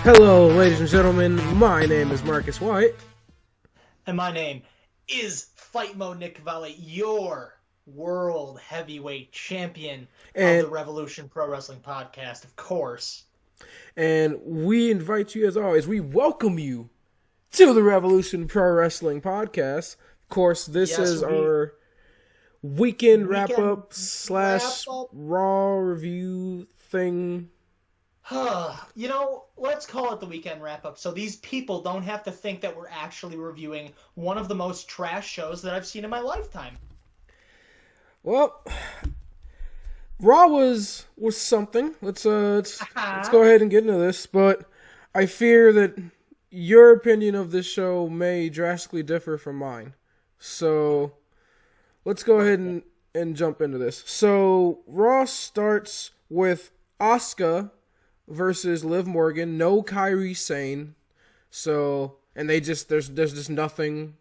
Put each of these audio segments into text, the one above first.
Hello, ladies and gentlemen. My name is Marcus White. And my name is Fight Mode Nick Cavalli, your world heavyweight champion of the Wrevolution Pro Wrestling Podcast, of course. And we invite you, as always, we welcome you to the Wrevolution Pro Wrestling Podcast. Of course, this is our weekend wrap-up / Raw review thing. You know, let's call it the weekend wrap-up so these people don't have to think that we're actually reviewing one of the most trash shows that I've seen in my lifetime. Well, Raw was something. Let's go ahead and get into this, but I fear that your opinion of this show may drastically differ from mine. So let's go ahead and jump into this. So Raw starts with Asuka versus Liv Morgan, no Kairi Sane. So, and there's just nothing.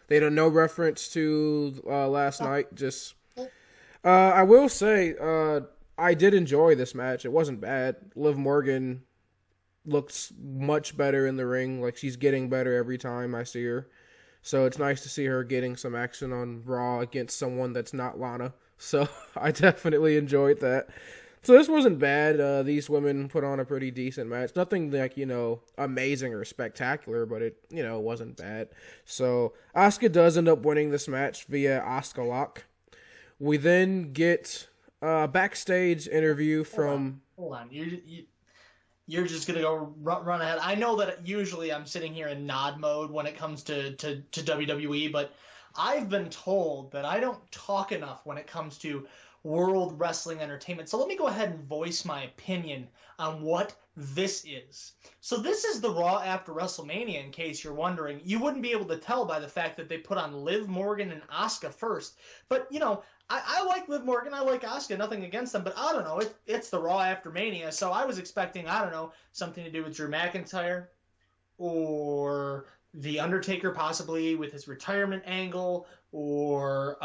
They don't no reference to last night. Just, I will say, I did enjoy this match. It wasn't bad. Liv Morgan looks much better in the ring. Like, she's getting better every time I see her. So it's nice to see her getting some action on Raw against someone that's not Lana. So I definitely enjoyed that. So this wasn't bad. These women put on a pretty decent match. Nothing like, amazing or spectacular, but it, wasn't bad. So Asuka does end up winning this match via Asuka Lock. We then get a backstage interview from... Hold on. You're just going to go run ahead. I know that usually I'm sitting here in nod mode when it comes to WWE, but I've been told that I don't talk enough when it comes to World Wrestling Entertainment. So let me go ahead and voice my opinion on what this is. So this is the Raw after WrestleMania, in case you're wondering. You wouldn't be able to tell by the fact that they put on Liv Morgan and Asuka first. But, I like Liv Morgan, I like Asuka, nothing against them, but I don't know, it's the Raw after Mania, so I was expecting, something to do with Drew McIntyre, or The Undertaker possibly with his retirement angle, or,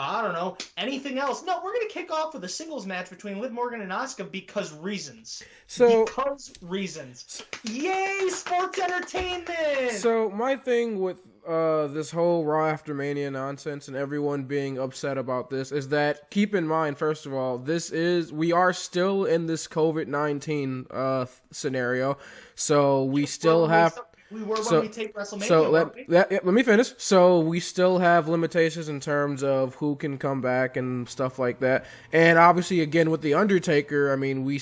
anything else. No, we're going to kick off with a singles match between Liv Morgan and Asuka because reasons. Because reasons. Yay, sports entertainment! So, my thing with this whole Raw After Mania nonsense and everyone being upset about this is that, keep in mind, first of all, we are still in this COVID-19 scenario, so we still have... We were when we taped WrestleMania. So let me finish. So we still have limitations in terms of who can come back and stuff like that. And obviously, again, with The Undertaker, I mean,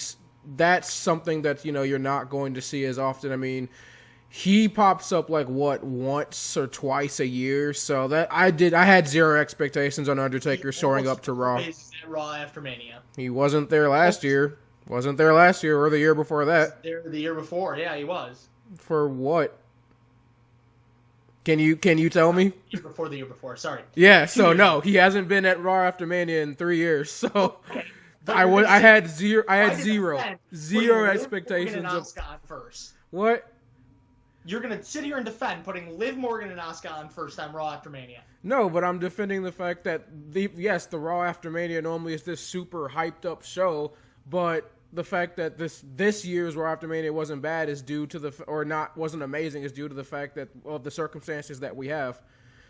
that's something that, you're not going to see as often. I mean, he pops up once or twice a year. So that I had zero expectations on Undertaker showing up to Raw. Raw After Mania. He wasn't there last year. Wasn't there last year or the year before that. There the year before. Yeah, he was. For what? Can you tell me? The year before, sorry. Yeah, so no, he hasn't been at Raw After Mania in 3 years. So okay. I had zero expectations of Asuka on first. What? You're gonna sit here and defend putting Liv Morgan and Asuka on first on Raw After Mania. No, but I'm defending the fact that the Raw After Mania normally is this super hyped up show, but the fact that this year's Raw After Mania wasn't bad is due to wasn't amazing is due to the fact that of the circumstances that we have.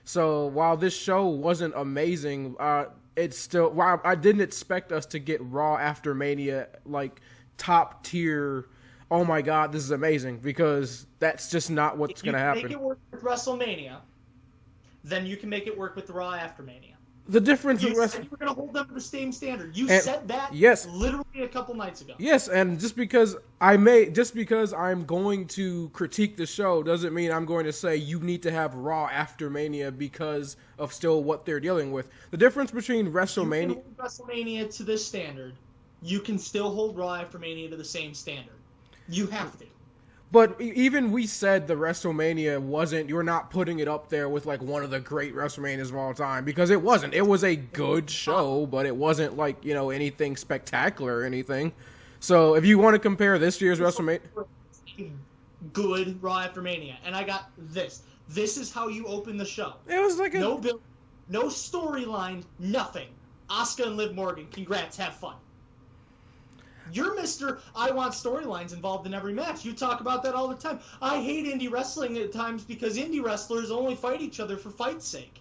So while this show wasn't amazing, it's still. While I didn't expect us to get Raw After Mania like top tier. Oh my God, this is amazing, because that's just not what's going to happen. If you make it work with WrestleMania, then you can make it work with the Raw After Mania. The difference you said you were going to hold them to the same standard. You said that literally a couple nights ago. Yes, and just because I'm going to critique the show doesn't mean I'm going to say you need to have Raw After Mania because of still what they're dealing with. The difference between WrestleMania... You can hold WrestleMania to this standard. You can still hold Raw After Mania to the same standard. You have to. But even we said the WrestleMania wasn't, you're not putting it up there with like one of the great WrestleManias of all time, because it wasn't. It was a good show, but it wasn't like, anything spectacular or anything. So if you want to compare this year's WrestleMania... Good Raw After Mania. And I got this. This is how you open the show. It was like no build, no storyline, nothing. Asuka and Liv Morgan, congrats, have fun. You're Mr. I want storylines involved in every match. You talk about that all the time. I hate indie wrestling at times because indie wrestlers only fight each other for fight's sake.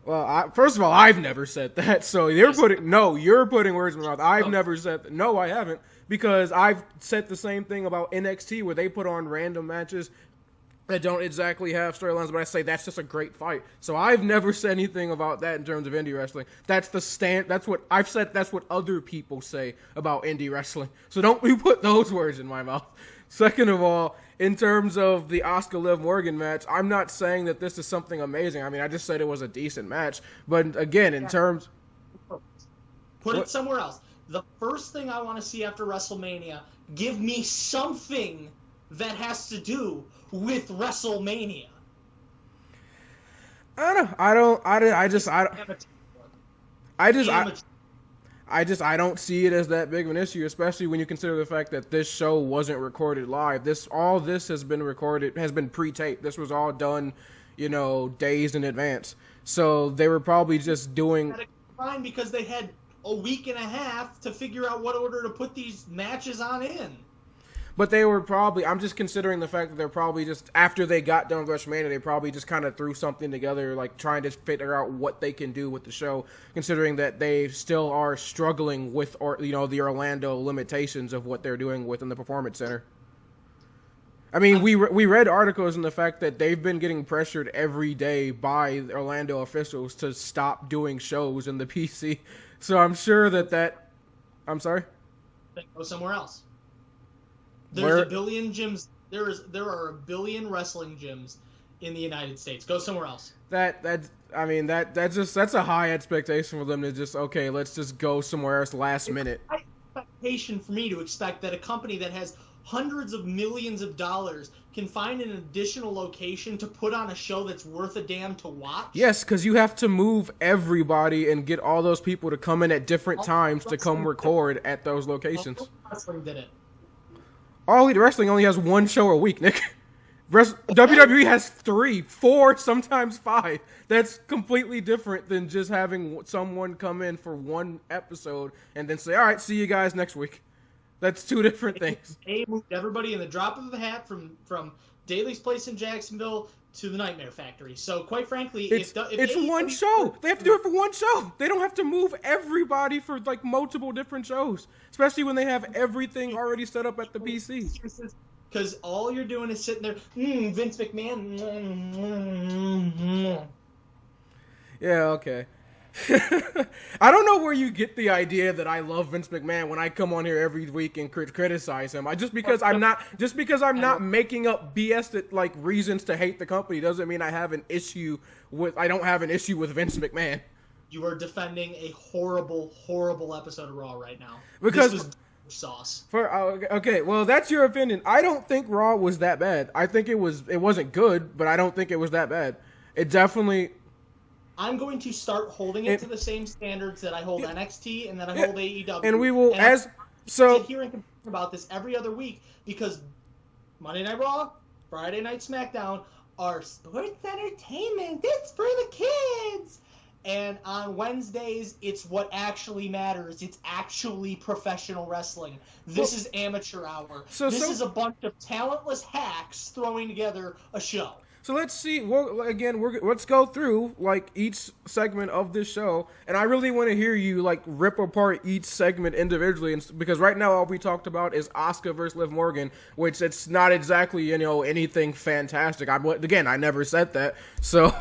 Well, first of all, I've never said that. So you're putting words in my mouth. I've never said that. No, I haven't. Because I've said the same thing about NXT where they put on random matches that don't exactly have storylines, but I say that's just a great fight. So I've never said anything about that in terms of indie wrestling. That's what I've said. That's what other people say about indie wrestling. So don't you put those words in my mouth. Second of all, in terms of the Asuka Liv Morgan match, I'm not saying that this is something amazing. I mean, I just said it was a decent match. But again, in terms... Put it somewhere else. The first thing I want to see after WrestleMania, give me something that has to do with WrestleMania. I don't see it as that big of an issue, especially when you consider the fact that this show wasn't recorded live. All this has been recorded, has been pre-taped. This was all done, days in advance. So they were probably just doing... Fine, because they had a week and a half to figure out what order to put these matches on in. But they were probably, I'm just considering the fact that they're probably just, after they got done with WrestleMania, they probably just kind of threw something together, like trying to figure out what they can do with the show, considering that they still are struggling with, the Orlando limitations of what they're doing within the Performance Center. I mean, we read articles in the fact that they've been getting pressured every day by Orlando officials to stop doing shows in the PC. So I'm sure that I'm sorry? Then go somewhere else. There's a billion gyms. There are a billion wrestling gyms in the United States. Go somewhere else. That's a high expectation for them to just, okay, let's just go somewhere else last minute. It's a high expectation for me to expect that a company that has hundreds of millions of dollars can find an additional location to put on a show that's worth a damn to watch. Yes, because you have to move everybody and get all those people to come in at different times to come record at those locations. Wrestling did it. All Elite Wrestling only has one show a week, Nick. WWE has 3, 4, sometimes 5. That's completely different than just having someone come in for one episode and then say, all right, see you guys next week. That's 2 different things. They moved everybody in the drop of a hat from Daly's place in Jacksonville to the Nightmare Factory. So, quite frankly, it's one show. They have to do it for one show. They don't have to move everybody for like multiple different shows, especially when they have everything already set up at the PC. Because all you're doing is sitting there, Vince McMahon. Yeah, okay. I don't know where you get the idea that I love Vince McMahon when I come on here every week and criticize him. Just because I'm not making up BS that like reasons to hate the company doesn't mean I don't have an issue with Vince McMahon. You are defending a horrible, horrible episode of Raw right now. Because this was sauce. Okay, well that's your opinion. I don't think Raw was that bad. I think it wasn't good, but I don't think it was that bad. It definitely. I'm going to start holding it to the same standards that I hold NXT and that I hold AEW. And we will, sit here and complain about this every other week because Monday Night Raw, Friday Night SmackDown are sports entertainment. It's for the kids. And on Wednesdays, it's what actually matters. It's actually professional wrestling. This is amateur hour. This is a bunch of talentless hacks throwing together a show. So let's see. Let's go through like each segment of this show, and I really want to hear you like rip apart each segment individually, because right now all we talked about is Asuka versus Liv Morgan, which it's not exactly anything fantastic. I never said that. So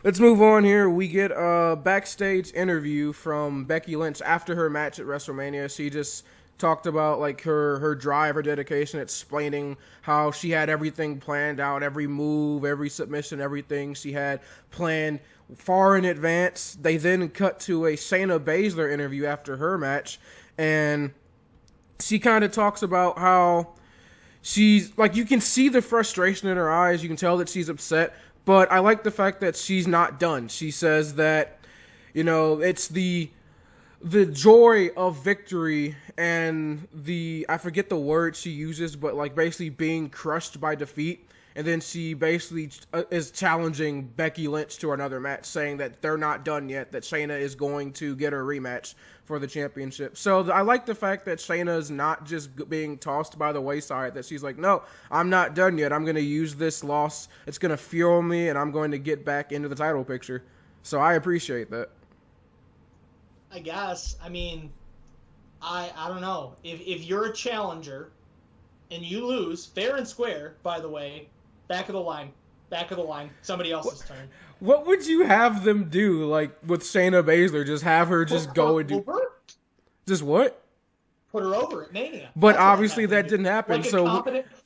let's move on here. We get a backstage interview from Becky Lynch after her match at WrestleMania. She just talked about like her drive, her dedication, explaining how she had everything planned out, every move, every submission, everything she had planned far in advance. They then cut to a Shayna Baszler interview after her match, and she kind of talks about how she's like, you can see the frustration in her eyes, you can tell that she's upset, but I like the fact that she's not done. She says that it's the joy of victory and I forget the word she uses, but like basically being crushed by defeat and then she basically is challenging Becky Lynch to another match, saying that they're not done yet, that Shayna is going to get her rematch for the championship. So I like the fact that Shayna is not just being tossed by the wayside, that she's like, no, I'm not done yet. I'm going to use this loss. It's going to fuel me, and I'm going to get back into the title picture. So I appreciate that. I guess. I mean, I don't know. If you're a challenger and you lose, fair and square, by the way, back of the line, somebody else's turn. What would you have them do, like, with Shayna Baszler? Just have her just go and do... Over? Just what? Put her over at Mania. But obviously that didn't happen. Like so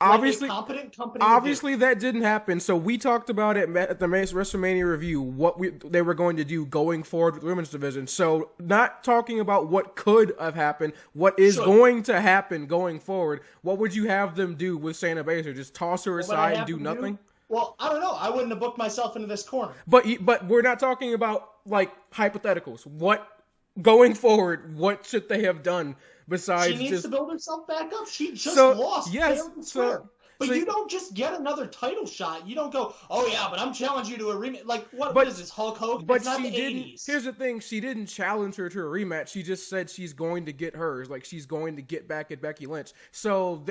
obviously, like a competent company. Obviously that didn't happen. So we talked about it at the Wrestlemania review, what they were going to do going forward with the women's division. So not talking about what could have happened, what is going to happen going forward. What would you have them do with Shayna Baszler? Just toss her aside and do nothing? Well, I don't know. I wouldn't have booked myself into this corner. But we're not talking about, like, hypotheticals. What, going forward, what should they have done besides she needs just... to build herself back up. She just lost. Yes. But you don't just get another title shot. You don't go, oh yeah, but I'm challenging you to a rematch. Like, what is this, Hulk Hogan? But it's not she the didn't. 80s. Here's the thing: she didn't challenge her to a rematch. She just said she's going to get hers. Like, she's going to get back at Becky Lynch. So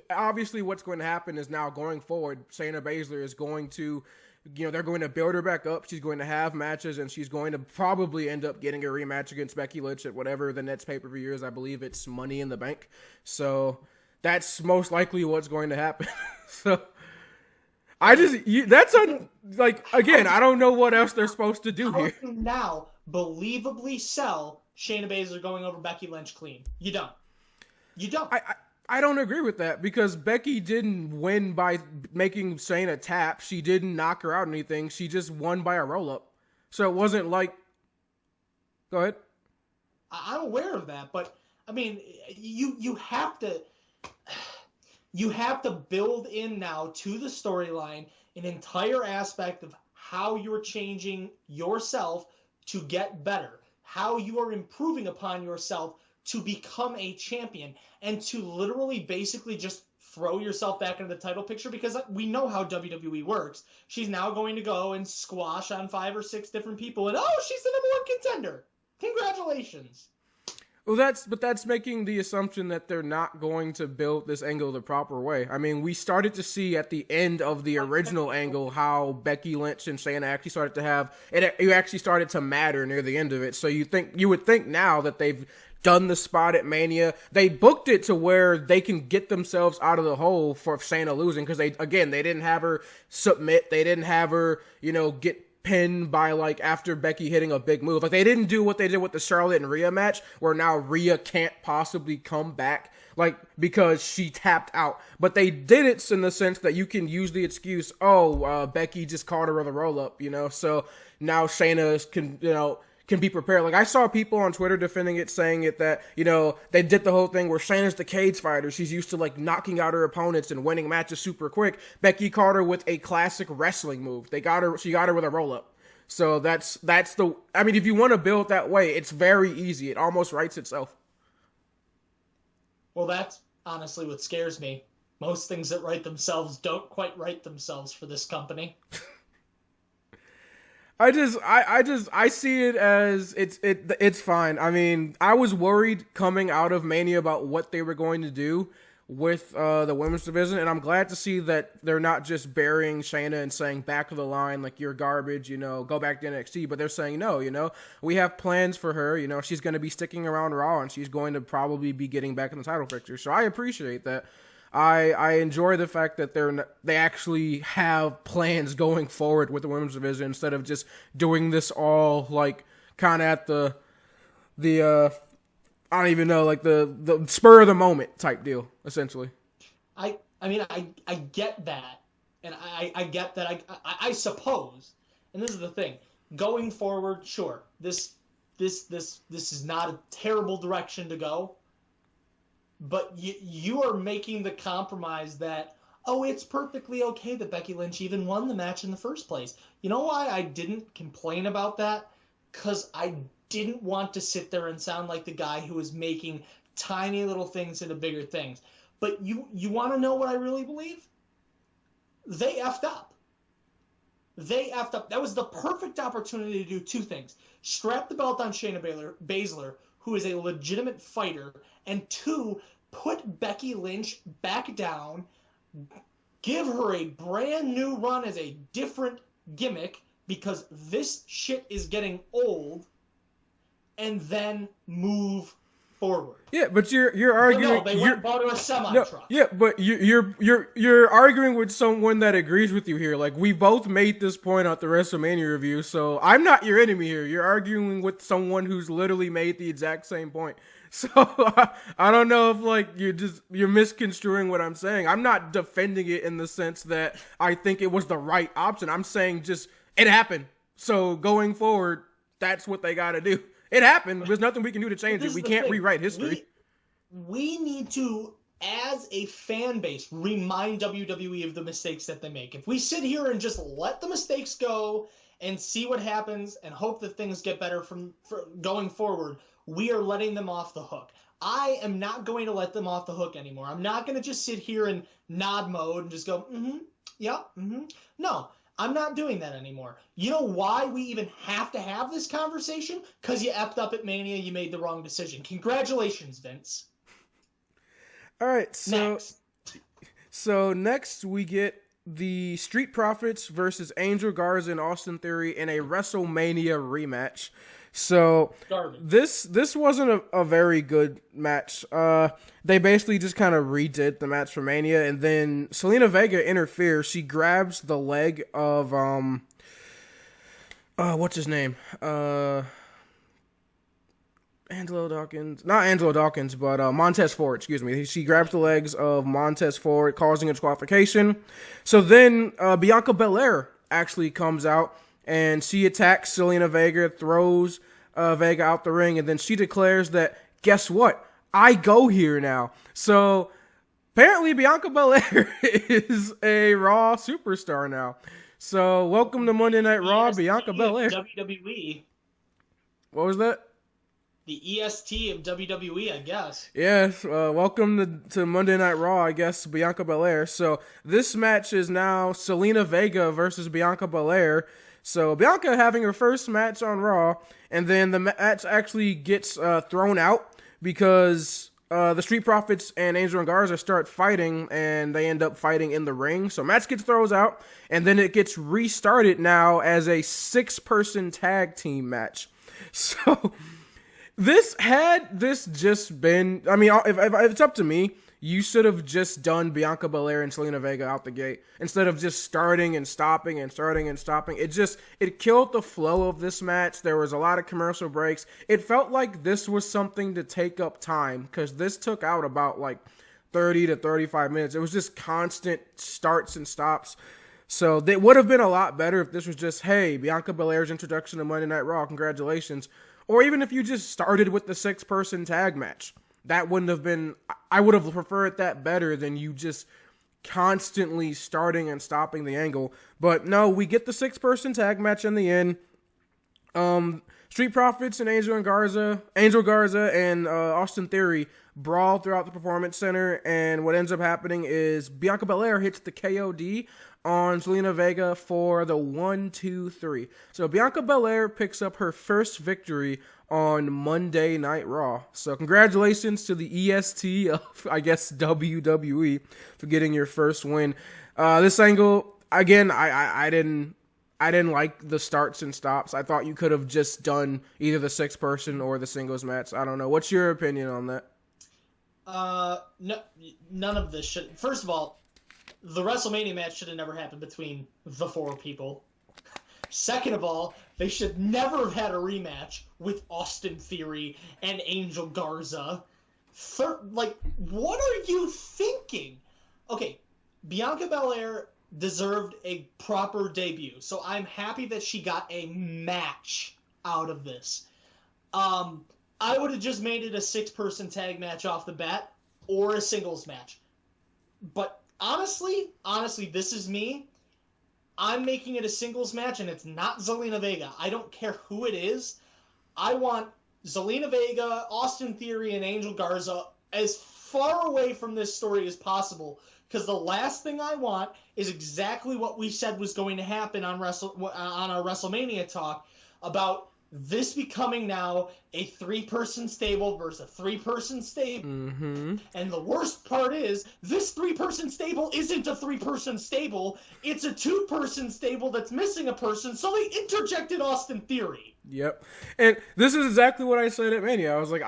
obviously, what's going to happen is now going forward, Shayna Baszler is going to, they're going to build her back up. She's going to have matches, and she's going to probably end up getting a rematch against Becky Lynch at whatever the next pay-per-view is. I believe it's Money in the Bank. So that's most likely what's going to happen. So. I don't know what else they're supposed to do here. How do you now believably sell Shayna Baszler going over Becky Lynch clean? You don't. I don't agree with that, because Becky didn't win by making Shayna tap. She didn't knock her out or anything. She just won by a roll-up. So it wasn't like... Go ahead. I'm aware of that, but, I mean, you have to... You have to build in now to the storyline an entire aspect of how you're changing yourself to get better, how you are improving upon yourself to become a champion, and to literally basically just throw yourself back into the title picture, because we know how WWE works. She's now going to go and squash on 5 or 6 different people, and she's the #1 contender. Congratulations. Well, that's making the assumption that they're not going to build this angle the proper way. I mean, we started to see at the end of the original angle how Becky Lynch and Shayna actually started to have it. It actually started to matter near the end of it. So you would think now that they've done the spot at Mania, they booked it to where they can get themselves out of the hole for Shayna losing, because they didn't have her submit, they didn't have her get pinned by, like, after Becky hitting a big move. Like, they didn't do what they did with the Charlotte and Rhea match, where now Rhea can't possibly come back, like, because she tapped out. But they did it in the sense that you can use the excuse, Becky just caught her with a roll-up, so now Shayna can be prepared. Like, I saw people on Twitter defending it, saying it that, they did the whole thing where Shayna's the cage fighter. She's used to, like, knocking out her opponents and winning matches super quick. Becky caught her with a classic wrestling move. She got her with a roll-up. So that's if you want to build that way, it's very easy. It almost writes itself. Well, that's honestly what scares me. Most things that write themselves don't quite write themselves for this company. I see it as it's fine. I mean, I was worried coming out of Mania about what they were going to do with the women's division, and I'm glad to see that they're not just burying Shayna and saying back of the line, like, you're garbage, go back to NXT, but they're saying no, we have plans for her, she's going to be sticking around Raw, and she's going to probably be getting back in the title picture. So I appreciate that. I enjoy the fact that they actually have plans going forward with the women's division, instead of just doing this all, like, kind of at the I don't even know, like, the spur of the moment type deal, essentially. I get that, and I get that. I suppose, and this is the thing, going forward, sure, this is not a terrible direction to go. But you are making the compromise that, it's perfectly okay that Becky Lynch even won the match in the first place. You know why I didn't complain about that? Because I didn't want to sit there and sound like the guy who was making tiny little things into bigger things. But you want to know what I really believe? they effed up. They effed up. That was the perfect opportunity to do two things. Strap the belt on Shayna Baszler, who is a legitimate fighter, and two, put Becky Lynch back down, give her a brand new run as a different gimmick, because this shit is getting old, and then move forward. Yeah, but you're arguing. But no, they went and bought her a semi truck. Yeah, but you're arguing with someone that agrees with you here. Like, we both made this point at the WrestleMania review, so I'm not your enemy here. You're arguing with someone who's literally made the exact same point. So I don't know if like you're misconstruing what I'm saying. I'm not defending it in the sense that I think it was the right option. I'm saying just it happened. So going forward, that's what they got to do. It happened. There's nothing we can do to change it. We can't rewrite history. We need to, as a fan base, remind WWE of the mistakes that they make. If we sit here and just let the mistakes go and see what happens and hope that things get better from going forward, we are letting them off the hook. I am not going to let them off the hook anymore. I'm not going to just sit here in nod mode and just go, No. I'm not doing that anymore. You know why we even have to have this conversation? Because you effed up at Mania, you made the wrong decision. Congratulations, Vince. All right, so next we get the Street Profits versus Angel Garza and Austin Theory in a WrestleMania rematch. So this wasn't a very good match. They basically just kind of redid the match for Mania, and then Zelina Vega interferes. She grabs the leg of what's his name? Angelo Dawkins. Not Angelo Dawkins, but Montez Ford, excuse me. She grabs the legs of Montez Ford, causing a disqualification. So then Bianca Belair actually comes out, and she attacks Zelina Vega, throws Vega out the ring, and then she declares that, guess what? I go here now. So apparently Bianca Belair is a Raw superstar now. So welcome to Monday Night Raw, Bianca Belair. WWE. What was that? The EST of WWE, I guess. Yes, welcome to Monday Night Raw, I guess, Bianca Belair. So this match is now Zelina Vega versus Bianca Belair. So Bianca having her first match on Raw, and then the match actually gets thrown out because the Street Profits and Angel and Garza start fighting, and they end up fighting in the ring. So match gets thrown out, and then it gets restarted now as a 6-person tag team match. So this just been, I mean, if it's up to me, you should have just done Bianca Belair and Zelina Vega out the gate instead of just starting and stopping and starting and stopping. It killed the flow of this match. There was a lot of commercial breaks. It felt like this was something to take up time because this took out about like 30 to 35 minutes. It was just constant starts and stops. So it would have been a lot better if this was just, hey, Bianca Belair's introduction to Monday Night Raw, congratulations. Or even if you just started with the 6-person tag match. That wouldn't have been, I would have preferred that better than you just constantly starting and stopping the angle. But no, we get the 6-person tag match in the end. Street Profits and Angel Garza and Austin Theory brawl throughout the Performance Center, and what ends up happening is Bianca Belair hits the KOD on Zelina Vega for the 1-2-3. So Bianca Belair picks up her first victory on Monday Night Raw. So congratulations to the EST of, I guess, WWE for getting your first win. This angle, again, I didn't like the starts and stops. I thought you could have just done either the 6-person or the singles match. I don't know. What's your opinion on that? No, none of this should. First of all, the WrestleMania match should have never happened between the 4 people. Second of all, they should never have had a rematch with Austin Theory and Angel Garza. Third, like, what are you thinking? Okay, Bianca Belair deserved a proper debut, so I'm happy that she got a match out of this. I would have just made it a 6-person tag match off the bat or a singles match. But honestly, this is me. I'm making it a singles match, and it's not Zelina Vega. I don't care who it is. I want Zelina Vega, Austin Theory, and Angel Garza as far away from this story as possible, Because the last thing I want is exactly what we said was going to happen on our WrestleMania talk about this becoming now a 3-person stable versus a 3-person stable. Mm-hmm. And the worst part is, this 3-person stable isn't a 3-person stable. It's a 2-person stable that's missing a person, so they interjected Austin Theory. Yep. And this is exactly what I said at Mania. I was like,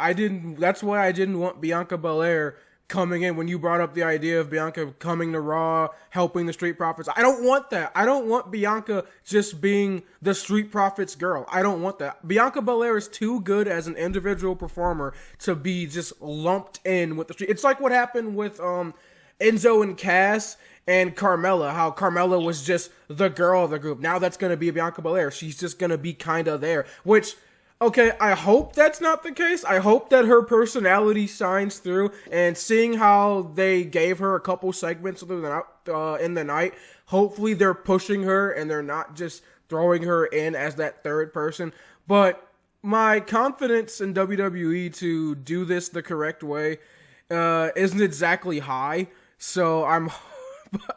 that's why I didn't want Bianca Belair coming in when you brought up the idea of Bianca coming to Raw, helping the Street Profits. I don't want that. I don't want Bianca just being the Street Profits girl. I don't want that. Bianca Belair is too good as an individual performer to be just lumped in with the Street. It's like what happened with Enzo and Cass and Carmella, how Carmella was just the girl of the group. Now that's going to be Bianca Belair. She's just going to be kind of there, which... Okay, I hope that's not the case. I hope that her personality shines through, and seeing how they gave her a couple segments in the night, hopefully they're pushing her and they're not just throwing her in as that third person. But my confidence in WWE to do this the correct way isn't exactly high, so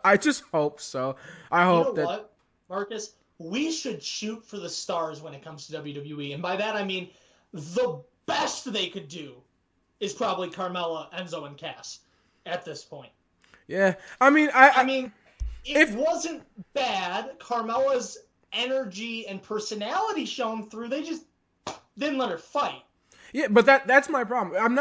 I just hope so. I hope that... what, Marcus? We should shoot for the stars when it comes to WWE. And by that, I mean the best they could do is probably Carmella, Enzo, and Cass at this point. Yeah. I mean, it wasn't bad. Carmella's energy and personality shone through. They just didn't let her fight. Yeah, but that's my problem.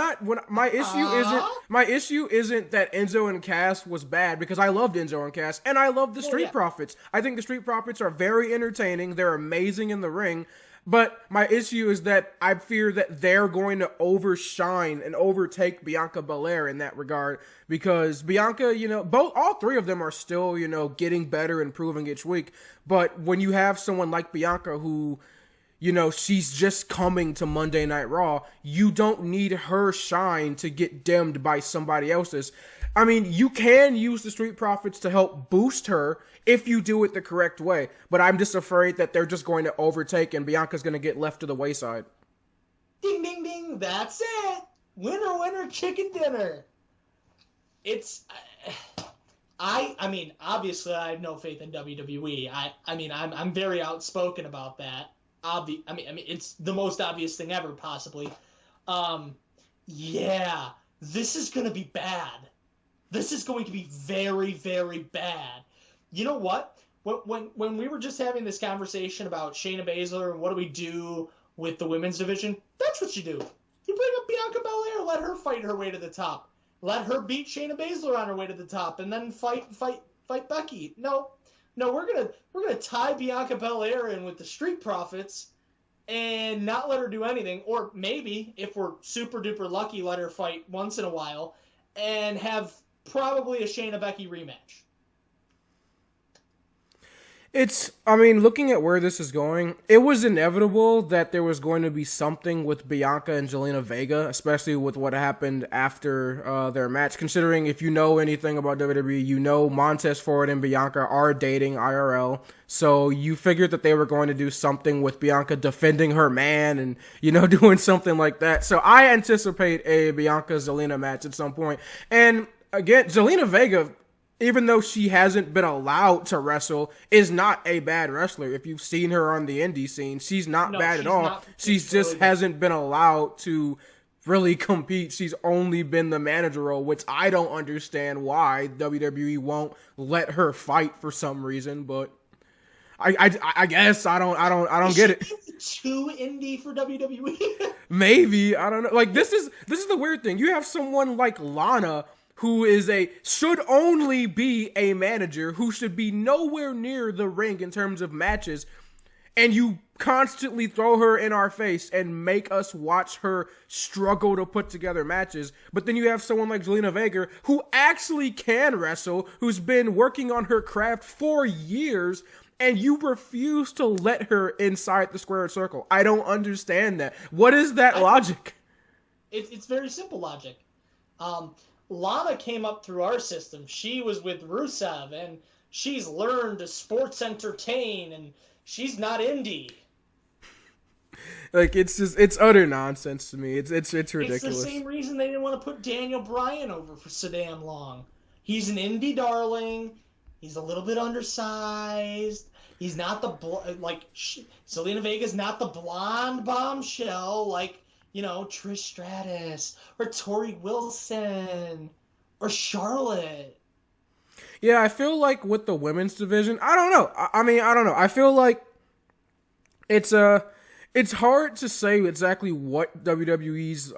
My issue isn't that Enzo and Cass was bad, because I loved Enzo and Cass and I love the Street Profits. I think the Street Profits are very entertaining. They're amazing in the ring. But my issue is that I fear that they're going to overshine and overtake Bianca Belair in that regard, because Bianca, all three of them are still, getting better, improving each week. But when you have someone like Bianca who, she's just coming to Monday Night Raw, you don't need her shine to get dimmed by somebody else's. I mean, you can use the Street Profits to help boost her if you do it the correct way, but I'm just afraid that they're just going to overtake and Bianca's going to get left to the wayside. Ding, ding, ding, that's it! Winner, winner, chicken dinner! It's... I mean, obviously I have no faith in WWE. I'm very outspoken about that. It's the most obvious thing ever, possibly. Yeah, this is going to be bad. This is going to be very, very bad. You know what? When we were just having this conversation about Shayna Baszler and what do we do with the women's division, that's what you do. You bring up Bianca Belair, let her fight her way to the top. Let her beat Shayna Baszler on her way to the top, and then fight Becky. No, we're gonna tie Bianca Belair in with the Street Profits and not let her do anything, or maybe, if we're super duper lucky, let her fight once in a while and have probably a Shayna Becky rematch. Looking at where this is going, it was inevitable that there was going to be something with Bianca and Zelina Vega, especially with what happened after their match. Considering, if you know anything about WWE, you know Montez Ford and Bianca are dating IRL. So you figured that they were going to do something with Bianca defending her man and, doing something like that. So I anticipate a Bianca-Zelina match at some point. And again, Zelina Vega, even though she hasn't been allowed to wrestle, is not a bad wrestler. If you've seen her on the indie scene, she's not bad at all. She's just hasn't been allowed to really compete. She's only been the manager role, which I don't understand why WWE won't let her fight for some reason, but I guess I don't get it. Too indie for WWE? Maybe, I don't know. Like, this is the weird thing. You have someone like Lana, who should only be a manager, who should be nowhere near the ring in terms of matches, and you constantly throw her in our face and make us watch her struggle to put together matches. But then you have someone like Zelina Vega, who actually can wrestle, who's been working on her craft for years, and you refuse to let her inside the squared circle. I don't understand that. What is that logic? It's very simple logic. Lana came up through our system. She was with Rusev, and she's learned to sports entertain, and she's not indie. Like, it's utter nonsense to me. It's ridiculous. It's the same reason they didn't want to put Daniel Bryan over for so damn long. He's an indie darling. He's a little bit undersized. He's not the Zelina Vega's not the blonde bombshell like, Trish Stratus or Tori Wilson or Charlotte. Yeah, I feel like with the women's division, I don't know. I mean, I don't know. I feel like it's hard to say exactly what WWE's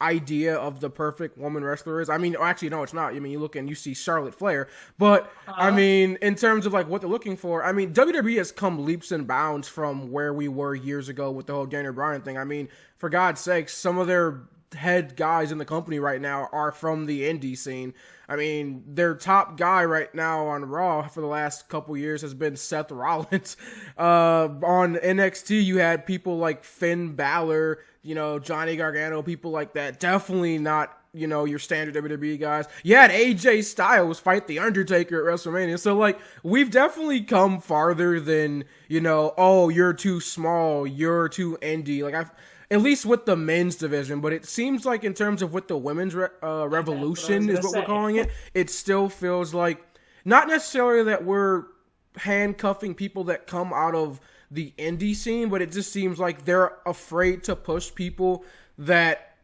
idea of the perfect woman wrestler is. I mean, actually, no, it's not. I mean, you look and you see Charlotte Flair, but I mean, in terms of like what they're looking for, I mean, WWE has come leaps and bounds from where we were years ago with the whole Daniel Bryan thing. I mean, for God's sakes, some of their head guys in the company right now are from the indie scene. I mean, their top guy right now on Raw for the last couple years has been Seth Rollins. On NXT, you had people like Finn Balor, Johnny Gargano, people like that. Definitely not, your standard WWE guys. You had AJ Styles fight The Undertaker at WrestleMania. So, like, we've definitely come farther than, oh, you're too small, you're too indie. Like, at least with the men's division, but it seems like in terms of what the women's revolution is what we're calling it, it still feels like not necessarily that we're handcuffing people that come out of the indie scene, but it just seems like they're afraid to push people that,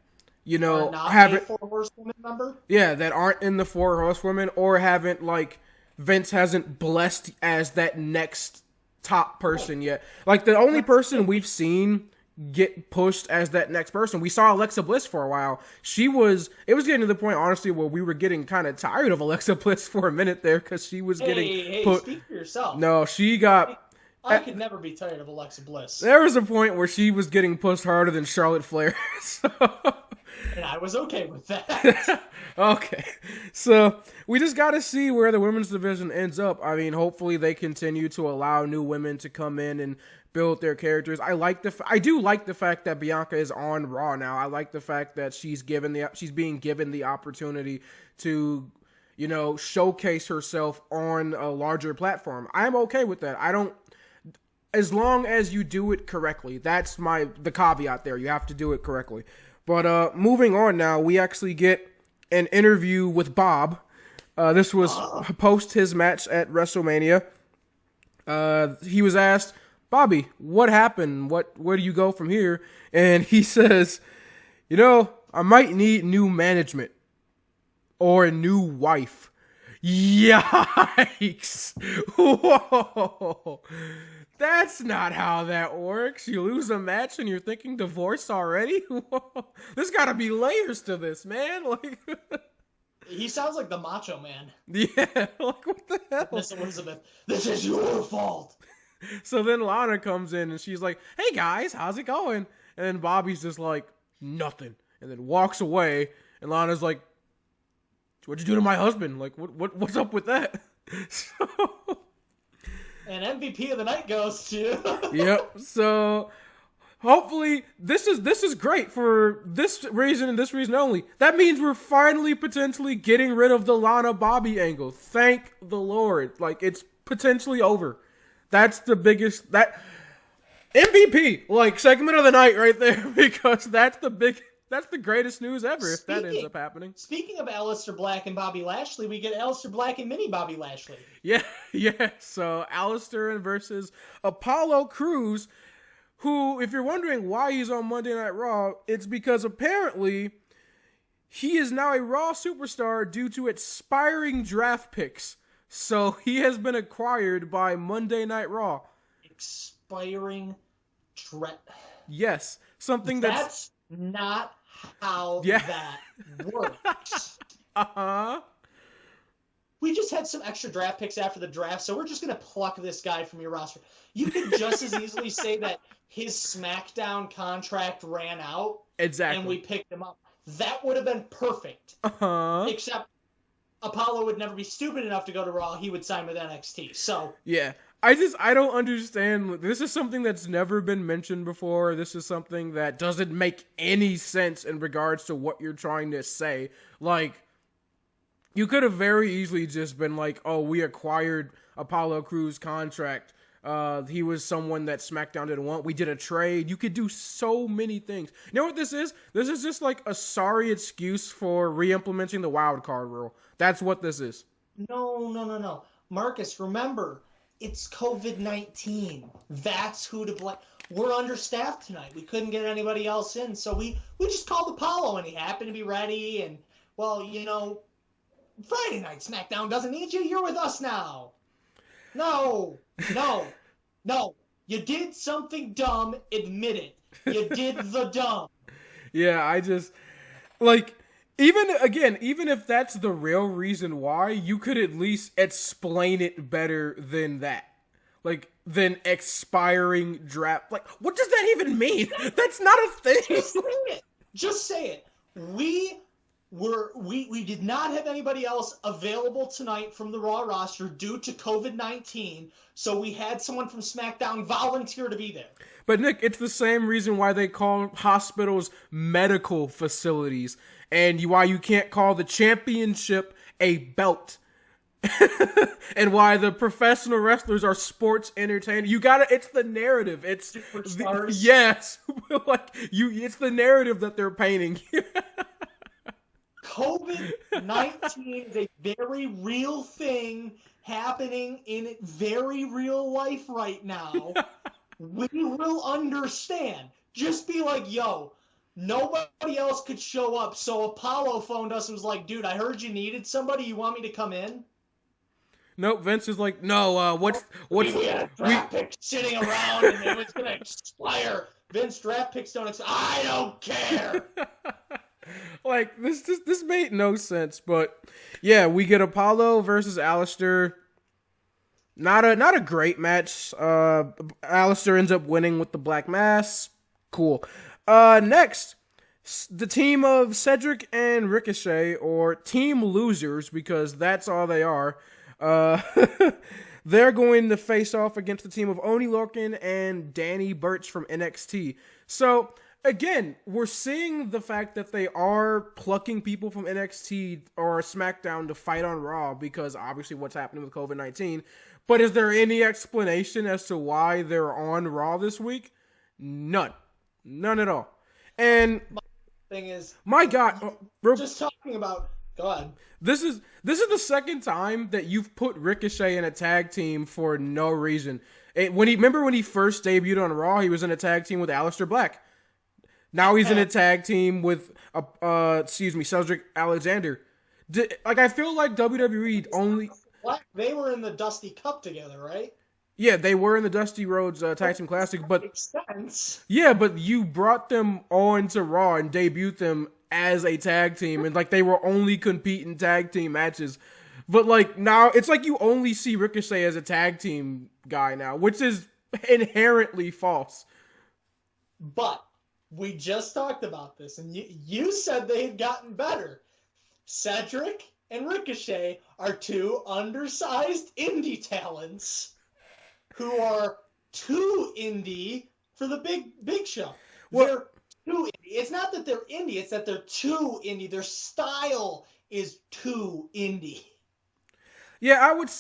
haven't Four Horsewomen member? Yeah, that aren't in the Four Horsewomen or haven't, like, Vince hasn't blessed as that next top person yet. Like, the only person we've seen get pushed as that next person. We saw Alexa Bliss for a while. It was getting to the point, honestly, where we were getting kind of tired of Alexa Bliss for a minute there because she was getting put. Speak for yourself. No, she got. I could never be tired of Alexa Bliss. There was a point where she was getting pushed harder than Charlotte Flair. And I was okay with that. Okay. So we just got to see where the women's division ends up. I mean, hopefully they continue to allow new women to come in and build their characters. I do like the fact that Bianca is on Raw now. I like the fact that she's being given the opportunity to, showcase herself on a larger platform. I'm okay with that. As long as you do it correctly. That's the caveat there. You have to do it correctly. But moving on now, we actually get an interview with Bob. This was post his match at WrestleMania. He was asked, Bobby, what happened? Where do you go from here? And he says, I might need new management or a new wife. Yikes. Whoa. That's not how that works. You lose a match and you're thinking divorce already? Whoa. There's got to be layers to this, man. Like, he sounds like the Macho Man. Yeah, like what the hell? Miss Elizabeth, this is your fault. So then Lana comes in and she's like, hey guys, how's it going? And then Bobby's just like, nothing. And then walks away. And Lana's like, what'd you do to my husband? Like, what's up with that? So... And MVP of the night goes to... Yep. So hopefully this is great for this reason and this reason only. That means we're finally potentially getting rid of the Lana Bobby angle. Thank the Lord. Like, it's potentially over. That's the biggest MVP, like, segment of the night right there, because that's the greatest news ever if that ends up happening. Speaking of Aleister Black and Bobby Lashley, we get Aleister Black and mini Bobby Lashley. Yeah. So Aleister versus Apollo Crews, who, if you're wondering why he's on Monday Night Raw, it's because apparently he is now a Raw superstar due to expiring draft picks. So he has been acquired by Monday Night Raw. Expiring draft... Yes. Something that's not how that works. Uh-huh. We just had some extra draft picks after the draft, so we're just going to pluck this guy from your roster. You could just as easily say that his SmackDown contract ran out. Exactly. And we picked him up. That would have been perfect. Uh-huh. Except Apollo would never be stupid enough to go to Raw. He would sign with NXT. So yeah. I don't understand. This is something that's never been mentioned before. This is something that doesn't make any sense in regards to what you're trying to say. Like, you could have very easily just been like, oh, we acquired Apollo Crews' contract He was someone that SmackDown didn't want. We did a trade. You could do so many things. You know what this is? This is just like a sorry excuse for re-implementing the wild card rule. That's what this is. No. Marcus, remember, it's COVID-19. That's who to blame. We're understaffed tonight. We couldn't get anybody else in, so we just called Apollo, and he happened to be ready. And, well, Friday night SmackDown doesn't need you. You're with us now. No. You did something dumb. Admit it. You did the dumb. Yeah, I just, like, even if that's the real reason why, you could at least explain it better than that. Like, than expiring draft. Like, what does that even mean? That's not a thing. Just say it. We did not have anybody else available tonight from the Raw roster due to COVID-19, so we had someone from SmackDown volunteer to be there. But Nick, it's the same reason why they call hospitals medical facilities, and why you can't call the championship a belt. And why the professional wrestlers are sports entertainers. It's the narrative. It's superstars. Yes. It's the narrative that they're painting. COVID-19 is a very real thing happening in very real life right now. We will understand. Just be like, yo, nobody else could show up, so Apollo phoned us and was like, dude, I heard you needed somebody. You want me to come in? Nope, Vince is like, no, what's... We had a draft pick sitting around and it was going to expire. Vince, draft picks don't expire. I don't care. Like, this made no sense, but yeah, we get Apollo versus Aleister. Not a great match. Aleister ends up winning with the black mass. Cool. Next, the team of Cedric and Ricochet, or Team Losers, because that's all they are. They're going to face off against the team of Oney Lorcan and Danny Burch from NXT. So, again, we're seeing the fact that they are plucking people from NXT or SmackDown to fight on Raw because obviously what's happening with COVID-19. But is there any explanation as to why they're on Raw this week? None at all. And thing is, my God, just talking about. Go ahead. This is the second time that you've put Ricochet in a tag team for no reason. Remember when he first debuted on Raw, he was in a tag team with Aleister Black. Now he's in a tag team with Cedric Alexander. I feel like WWE only. They were in the Dusty Cup together, right? Yeah, they were in the Dusty Rhodes Tag Team Classic, but makes sense. Yeah, but you brought them on to Raw and debuted them as a tag team, and they were only competing tag team matches. But now it's like you only see Ricochet as a tag team guy now, which is inherently false. But we just talked about this, and you said they had gotten better. Cedric and Ricochet are two undersized indie talents who are too indie for the big show. Well, they're too indie. It's not that they're indie, it's that they're too indie. Their style is too indie. Yeah, I would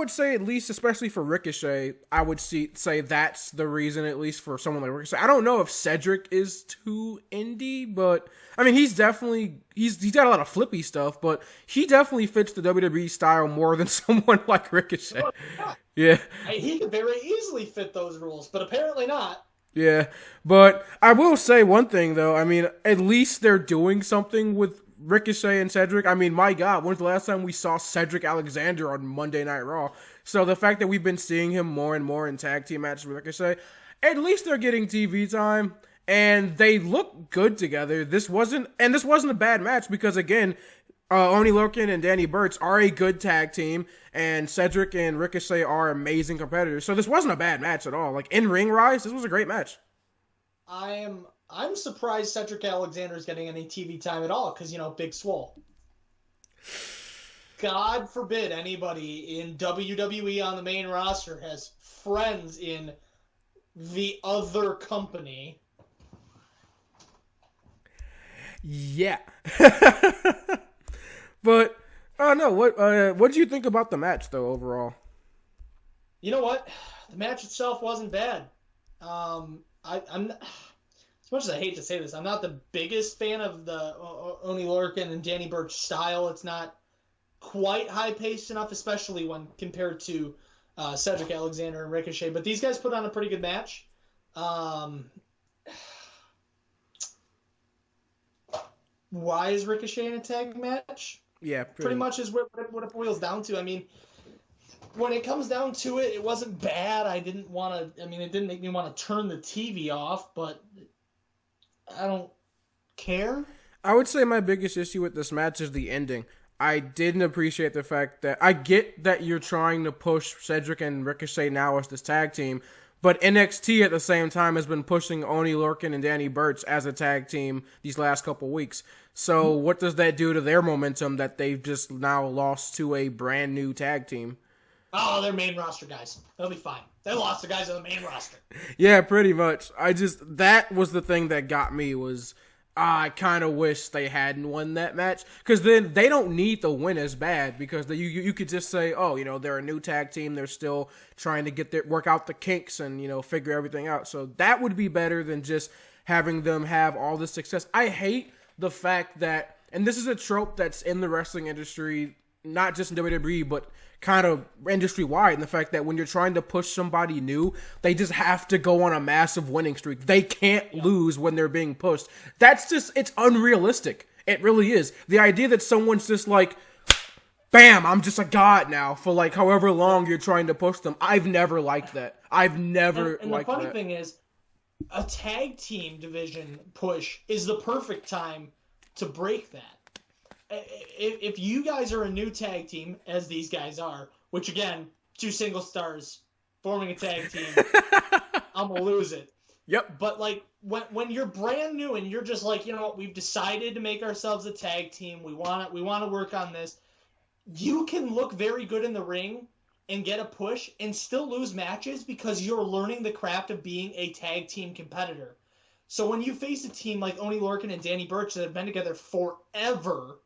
say at least, especially for Ricochet, I would say that's the reason, at least for someone like Ricochet. I don't know if Cedric is too indie, but I mean, he's got a lot of flippy stuff, but he definitely fits the WWE style more than someone like Ricochet. Well, yeah. He could very easily fit those rules, but apparently not. Yeah, but I will say one thing, though. I mean, at least they're doing something with Ricochet and Cedric. I mean, my God, when's the last time we saw Cedric Alexander on Monday Night Raw? So the fact that we've been seeing him more and more in tag team matches with Ricochet, at least they're getting TV time, and they look good together. This wasn't a bad match because, again, Oney Lorcan and Danny Burch are a good tag team, and Cedric and Ricochet are amazing competitors. So this wasn't a bad match at all. In ring rise, this was a great match. I'm surprised Cedric Alexander's getting any TV time at all because, Big Swole. God forbid anybody in WWE on the main roster has friends in the other company. Yeah. But, no, what did you think about the match, though, overall? You know what? The match itself wasn't bad. I'm as much as I hate to say this, I'm not the biggest fan of the Oni Lorcan and Danny Burch style. It's not quite high paced enough, especially when compared to Cedric Alexander and Ricochet. But these guys put on a pretty good match. Why is Ricochet in a tag match? Yeah, pretty much is what it boils down to. I mean, when it comes down to it, it wasn't bad. I didn't want to. I mean, it didn't make me want to turn the TV off, but I don't care. I would say my biggest issue with this match is the ending. I didn't appreciate the fact that I get that you're trying to push Cedric and Ricochet now as this tag team, but NXT at the same time has been pushing Oni Lorcan and Danny Burch as a tag team these last couple weeks. So what does that do to their momentum that they've just now lost to a brand new tag team? Oh, they're main roster guys. They'll be fine. They lost the guys on the main roster. Yeah, pretty much. That was the thing that got me was I kind of wish they hadn't won that match because then they don't need the win as bad because you could just say, oh, they're a new tag team. They're still trying to work out the kinks and, figure everything out. So that would be better than just having them have all this success. I hate the fact that, and this is a trope that's in the wrestling industry, not just in WWE, but kind of industry-wide, and the fact that when you're trying to push somebody new, they just have to go on a massive winning streak. They can't lose when they're being pushed. It's unrealistic. It really is. The idea that someone's just like, bam, I'm just a god now for like however long you're trying to push them. I've never liked that. I've never liked that. And the funny thing is, a tag team division push is the perfect time to break that. If you guys are a new tag team, as these guys are, which again, 2 single stars forming a tag team, I'm gonna lose it. Yep. But like when you're brand new and you're just like, we've decided to make ourselves a tag team. We want to work on this. You can look very good in the ring and get a push and still lose matches because you're learning the craft of being a tag team competitor. So when you face a team like Oni Lorcan and Danny Burch that have been together forever,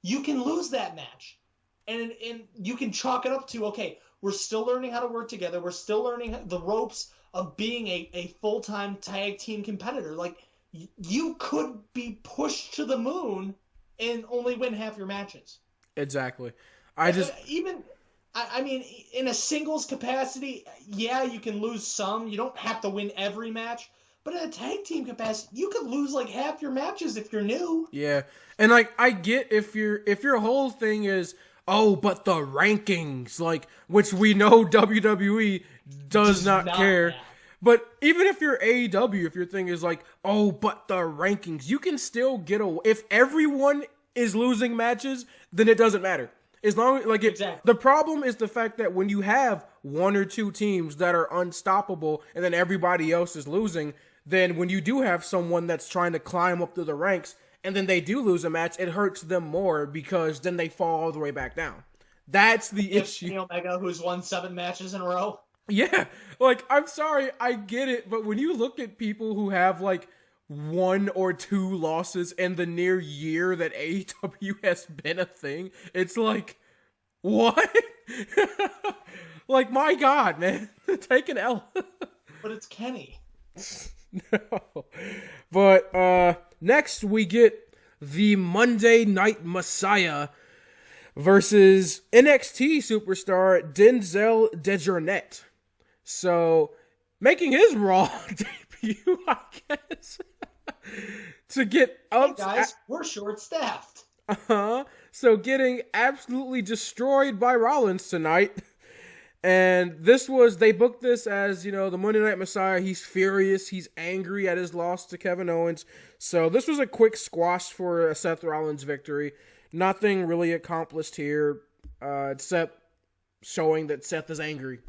you can lose that match. And you can chalk it up to, okay, we're still learning how to work together. We're still learning the ropes of being a full-time tag team competitor. Like, you could be pushed to the moon and only win half your matches. Exactly. I mean, in a singles capacity, yeah, you can lose some. You don't have to win every match. But in a tag team capacity, you could lose like half your matches if you're new. Yeah. And like I get if your whole thing is, oh, but the rankings, like, which we know WWE does not care. That. But even if you're AEW, if your thing is like, oh, but the rankings, you can still get away. If everyone is losing matches, then it doesn't matter. As long as exactly. The problem is the fact that when you have 1 or 2 teams that are unstoppable and then everybody else is losing, then when you do have someone that's trying to climb up through the ranks and then they do lose a match, it hurts them more because then they fall all the way back down. That's the issue. Kenny Omega, who's won 7 matches in a row. Yeah. Like, I'm sorry, I get it, but when you look at people who have like 1 or 2 losses in the near year that AEW has been a thing, it's like, what? Like, my God, man. Take an L. But it's Kenny. No. But next we get the Monday Night Messiah versus NXT superstar Denzel Dejournette. So, making his Raw debut, I guess, to get up. Hey guys, we're short-staffed. So getting absolutely destroyed by Rollins tonight. And they booked this as, the Monday Night Messiah. He's furious. He's angry at his loss to Kevin Owens. So this was a quick squash for a Seth Rollins victory. Nothing really accomplished here, except showing that Seth is angry.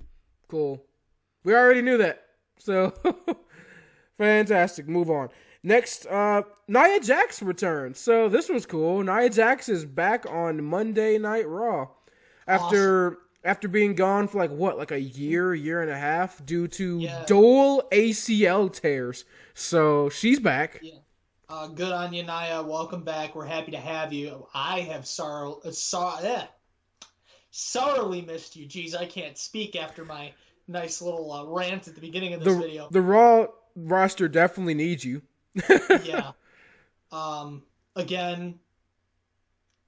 Cool. We already knew that. So, fantastic. Move on. Next, Nia Jax returns. So this was cool. Nia Jax is back on Monday Night Raw. After being gone for like a year and a half due to dual ACL tears. So she's back. Yeah. Good on you, Nia. Welcome back. We're happy to have you. I have sorely missed you. Jeez, I can't speak after my nice little rant at the beginning of this video. The Raw roster definitely needs you. Yeah. Again,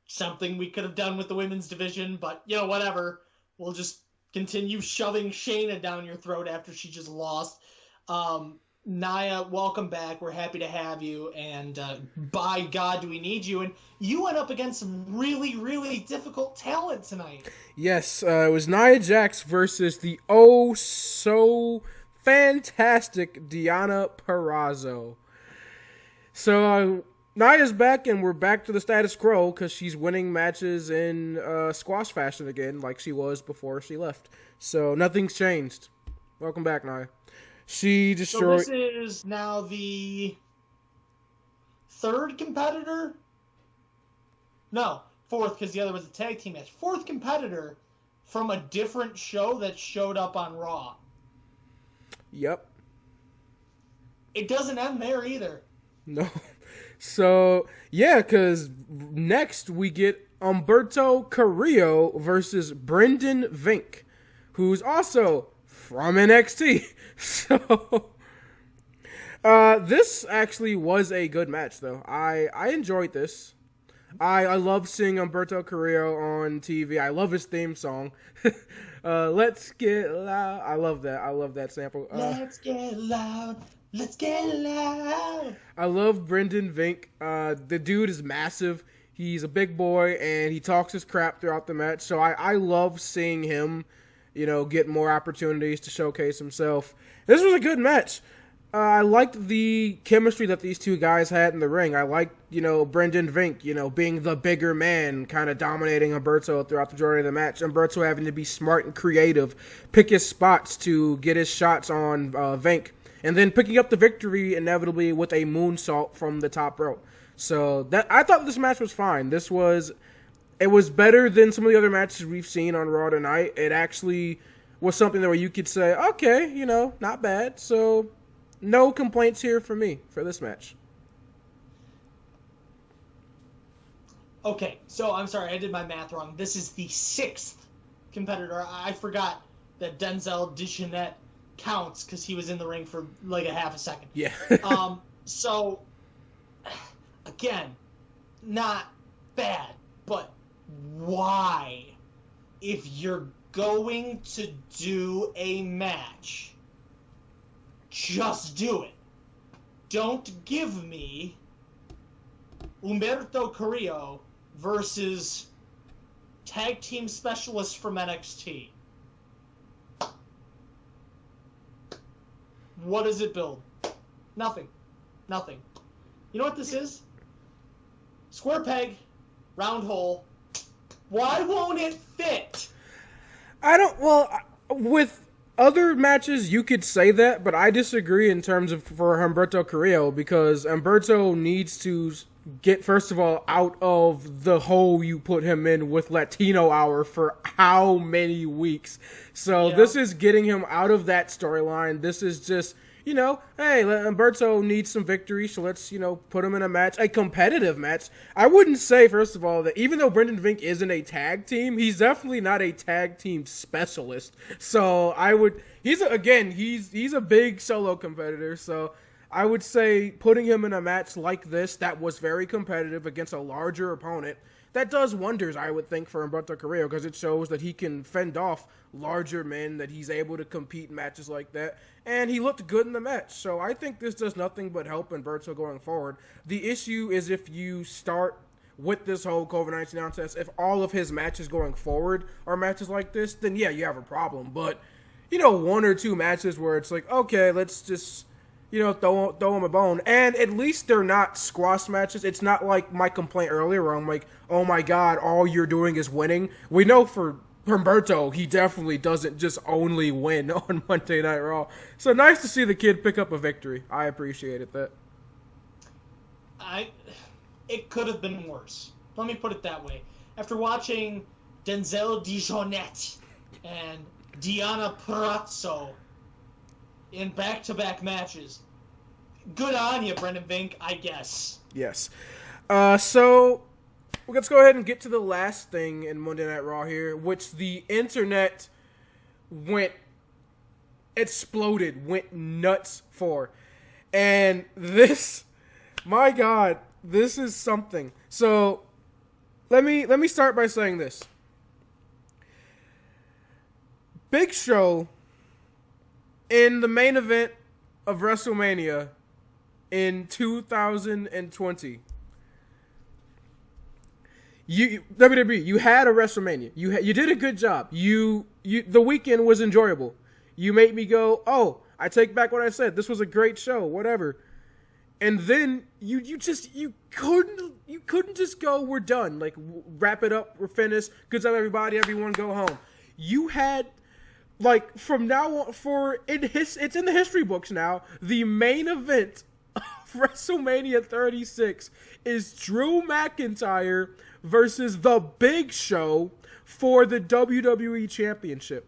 something we could have done with the women's division, but whatever. We'll just continue shoving Shayna down your throat after she just lost. Nia, welcome back. We're happy to have you, and by God, do we need you. And you went up against some really, really difficult talent tonight. Yes, it was Nia Jax versus the so fantastic Deonna Purrazzo. So Nia's back, and we're back to the status quo because she's winning matches in squash fashion again, like she was before she left. So nothing's changed. Welcome back, Nia. She destroyed... So this is now the third competitor? No, fourth, because the other was a tag team match. Fourth competitor from a different show that showed up on Raw. Yep. It doesn't end there either. No. So, yeah, because next we get Humberto Carrillo versus Brendan Vink, who's also from NXT. So, this actually was a good match, though. I enjoyed this. I love seeing Humberto Carrillo on TV. I love his theme song. Let's get loud. I love that sample. Let's get loud. Let's get loud. I love Brendan Vink. The dude is massive. He's a big boy, and he talks his crap throughout the match. So I love seeing him, get more opportunities to showcase himself. This was a good match. I liked the chemistry that these two guys had in the ring. I liked, Brendan Vink, being the bigger man, kind of dominating Humberto throughout the majority of the match. Humberto having to be smart and creative, pick his spots to get his shots on Vink, and then picking up the victory inevitably with a moonsault from the top rope. So I thought this match was fine. It was better than some of the other matches we've seen on Raw tonight. It actually was something where you could say, okay, not bad. So no complaints here for me for this match. Okay, so I'm sorry, I did my math wrong. This is the sixth competitor. I forgot that Denzel Deschanette counts because he was in the ring for like a half a second. Yeah. So, again, not bad, but why? If you're going to do a match, just do it. Don't give me Humberto Carrillo versus tag team specialist from NXT. What does it build? Nothing. You know what this is? Square peg, round hole. Why won't it fit? With other matches, you could say that, but I disagree in terms of for Humberto Carrillo, because Humberto needs to get, first of all, out of the hole you put him in with Latino Hour for how many weeks. So This is getting him out of that storyline. This is just, hey, Humberto needs some victory, so let's, put him in a match, a competitive match. I wouldn't say, first of all, that even though Brendan Vink isn't a tag team, he's definitely not a tag team specialist. So he's a big solo competitor, so I would say putting him in a match like this that was very competitive against a larger opponent, that does wonders, I would think, for Humberto Carrillo, because it shows that he can fend off larger men, that he's able to compete in matches like that, and he looked good in the match. So I think this does nothing but help Humberto going forward. The issue is if you start with this whole COVID-19 nonsense, if all of his matches going forward are matches like this, then yeah, you have a problem. But, one or two matches where it's like, okay, let's just throw him a bone. And at least they're not squash matches. It's not like my complaint earlier where I'm like, oh my God, all you're doing is winning. We know for Humberto, he definitely doesn't just only win on Monday Night Raw. So nice to see the kid pick up a victory. I appreciated that. It could have been worse. Let me put it that way. After watching Denzel Deschanette and Deonna Purrazzo in back-to-back matches, good on you, Brendan Vink, I guess. Yes. So let's go ahead and get to the last thing in Monday Night Raw here, which the internet went exploded, went nuts for. And this, my God, this is something. So let me start by saying this. Big Show in the main event of WrestleMania in 2020. WWE, you had a WrestleMania. You did a good job. The weekend was enjoyable. You made me go, oh, I take back what I said. This was a great show, whatever. And then you couldn't just go, we're done. Like, wrap it up, we're finished. Good job, everybody. Everyone go home. You had, like, from now on, it's in the history books now. The main event of WrestleMania 36 is Drew McIntyre versus The Big Show for the WWE Championship.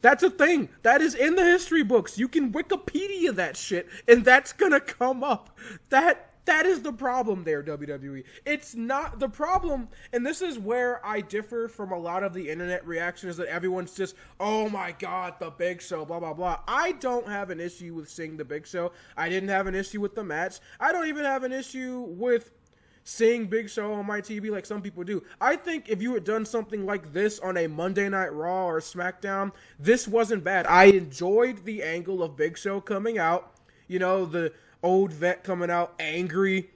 That's a thing. That is in the history books. You can Wikipedia that shit, and that's gonna come up. That is the problem there, WWE. It's not the problem, and this is where I differ from a lot of the internet reactions that everyone's just, oh my God, The Big Show, blah, blah, blah. I don't have an issue with seeing The Big Show. I didn't have an issue with the match. I don't even have an issue with seeing Big Show on my TV like some people do. I think if you had done something like this on a Monday Night Raw or SmackDown, this wasn't bad. I enjoyed the angle of Big Show coming out. You know, the old vet coming out angry,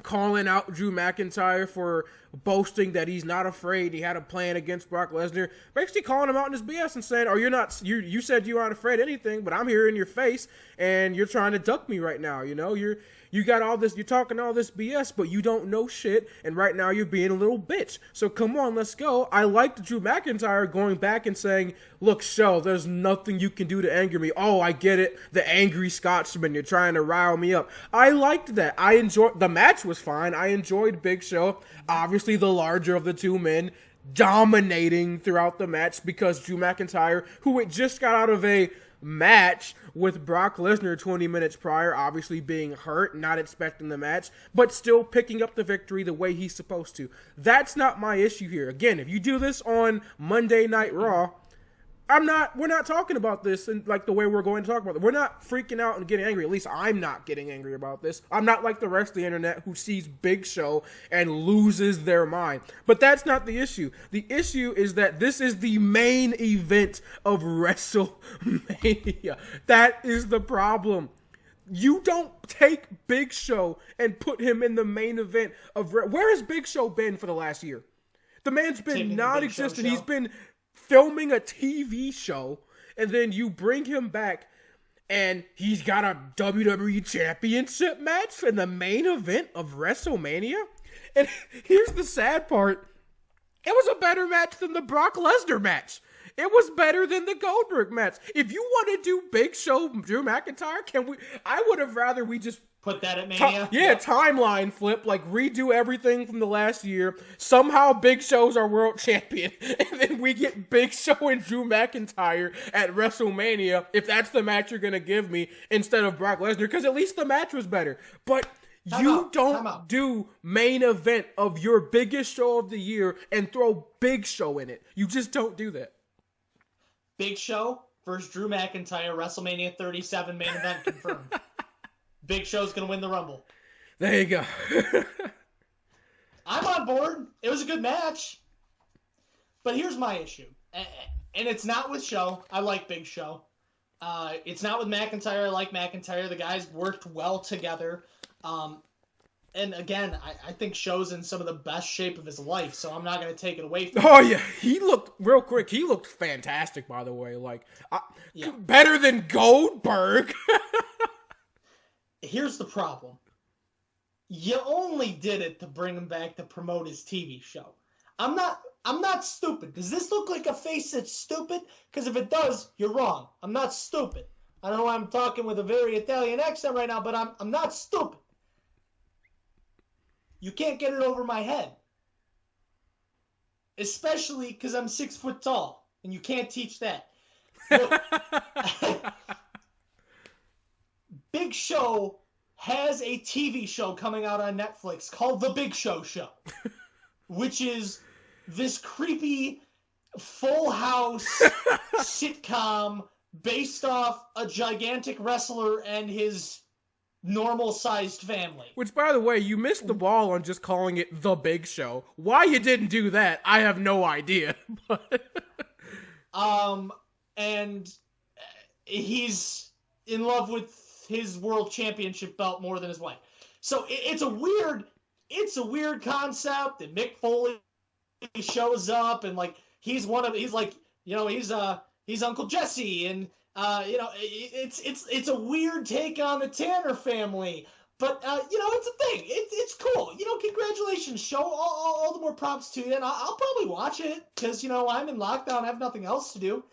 calling out Drew McIntyre for boasting that he's not afraid. He had a plan against Brock Lesnar. Basically calling him out in his BS and saying, oh, you said you aren't afraid of anything, but I'm here in your face and you're trying to duck me right now. You know, you got all this, you're talking all this BS, but you don't know shit, and right now you're being a little bitch. So come on, let's go. I liked Drew McIntyre going back and saying, look, Show, there's nothing you can do to anger me. Oh, I get it. The angry Scotsman, you're trying to rile me up. I liked that. The match was fine. I enjoyed Big Show, obviously the larger of the two men, dominating throughout the match because Drew McIntyre, who had just got out of a match with Brock Lesnar 20 minutes prior, obviously being hurt, not expecting the match, but still picking up the victory the way he's supposed to. That's not my issue here. Again, if you do this on Monday Night Raw, we're not talking about this in like the way we're going to talk about it. We're not freaking out and getting angry. At least I'm not getting angry about this. I'm not like the rest of the internet who sees Big Show and loses their mind. But that's not the issue. The issue is that this is the main event of WrestleMania. That is the problem. You don't take Big Show and put him in the main event of... Where has Big Show been for the last year? The man's been non-existent. He's been filming a TV show, and then you bring him back, and he's got a WWE Championship match in the main event of WrestleMania. And here's the sad part. It was a better match than the Brock Lesnar match. It was better than the Goldberg match. If you want to do Big Show, Drew McIntyre, I would have rather we just put that at Mania? Timeline flip, like redo everything from the last year. Somehow Big Show's our world champion. And then we get Big Show and Drew McIntyre at WrestleMania, if that's the match you're going to give me, instead of Brock Lesnar, because at least the match was better. But you don't do main event of your biggest show of the year and throw Big Show in it. You just don't do that. Big Show versus Drew McIntyre, WrestleMania 37 main event confirmed. Big Show's going to win the Rumble. There you go. I'm on board. It was a good match. But here's my issue. And it's not with Show. I like Big Show. It's not with McIntyre. I like McIntyre. The guys worked well together. And again, I think Show's in some of the best shape of his life, so I'm not going to take it away from him. Oh, yeah. He looked, real quick, he looked fantastic, by the way. Better than Goldberg. Here's the problem. You only did it to bring him back to promote his TV show. I'm not stupid. Does this look like a face that's stupid? Because if it does, you're wrong. I'm not stupid. I don't know why I'm talking with a very Italian accent right now, but I'm not stupid. You can't get it over my head. Especially because I'm 6 foot tall, and you can't teach that. Look, Big Show has a TV show coming out on Netflix called The Big Show Show, which is this creepy Full House sitcom based off a gigantic wrestler and his normal-sized family. Which, by the way, you missed the ball on just calling it The Big Show. Why you didn't do that, I have no idea. And he's in love with his world championship belt more than his wife. So it's a weird concept. And Mick Foley shows up, and like he's Uncle Jesse, and it's a weird take on the Tanner family. But it's a thing. It's cool. Congratulations, show. All the more props to you. And I'll probably watch it because I'm in lockdown. I have nothing else to do.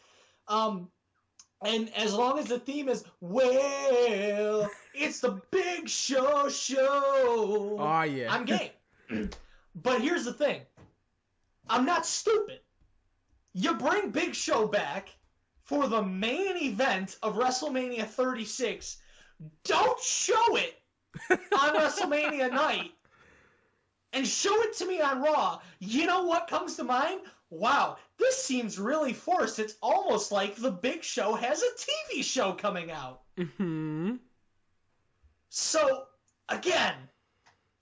And as long as the theme is, well, it's the Big Show. Oh yeah. I'm game. But here's the thing. I'm not stupid. You bring Big Show back for the main event of WrestleMania 36. Don't show it on WrestleMania night and show it to me on Raw. You know what comes to mind? Wow, this seems really forced. It's almost like the Big Show has a TV show coming out. Mm-hmm. So, again,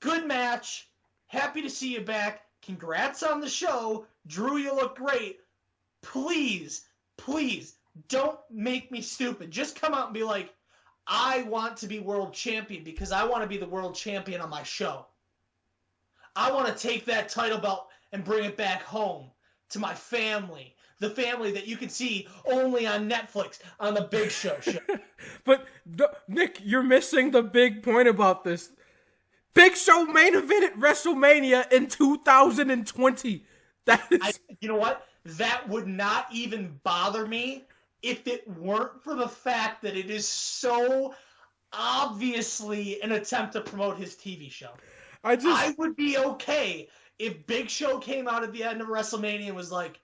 good match. Happy to see you back. Congrats on the show. Drew, you look great. Please, don't make me stupid. Just come out and be like, I want to be world champion because I want to be the world champion on my show. I want to take that title belt and bring it back home to my family. The family that you can see only on Netflix on the Big Show show. But, Nick, you're missing the big point about this. Big Show main event at WrestleMania in 2020. You know what? That would not even bother me if it weren't for the fact that it is so obviously an attempt to promote his TV show. I would be okay if Big Show came out at the end of WrestleMania and was like,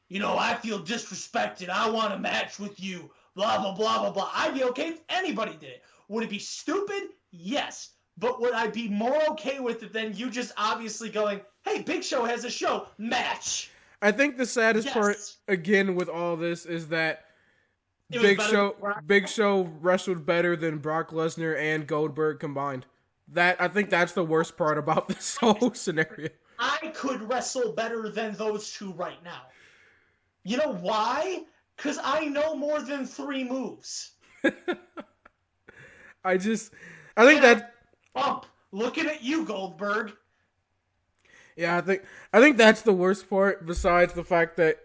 I feel disrespected. I want a match with you. Blah, blah, blah, blah, blah. I'd be okay if anybody did it. Would it be stupid? Yes. But would I be more okay with it than you just obviously going, hey, Big Show has a show. Match. I think the saddest part, again, with all this is that Big Show wrestled better than Brock Lesnar and Goldberg combined. I think that's the worst part about this whole scenario. I could wrestle better than those two right now. You know why? Because I know more than 3 moves. I think that... Looking at you, Goldberg. Yeah, I think that's the worst part, besides the fact that,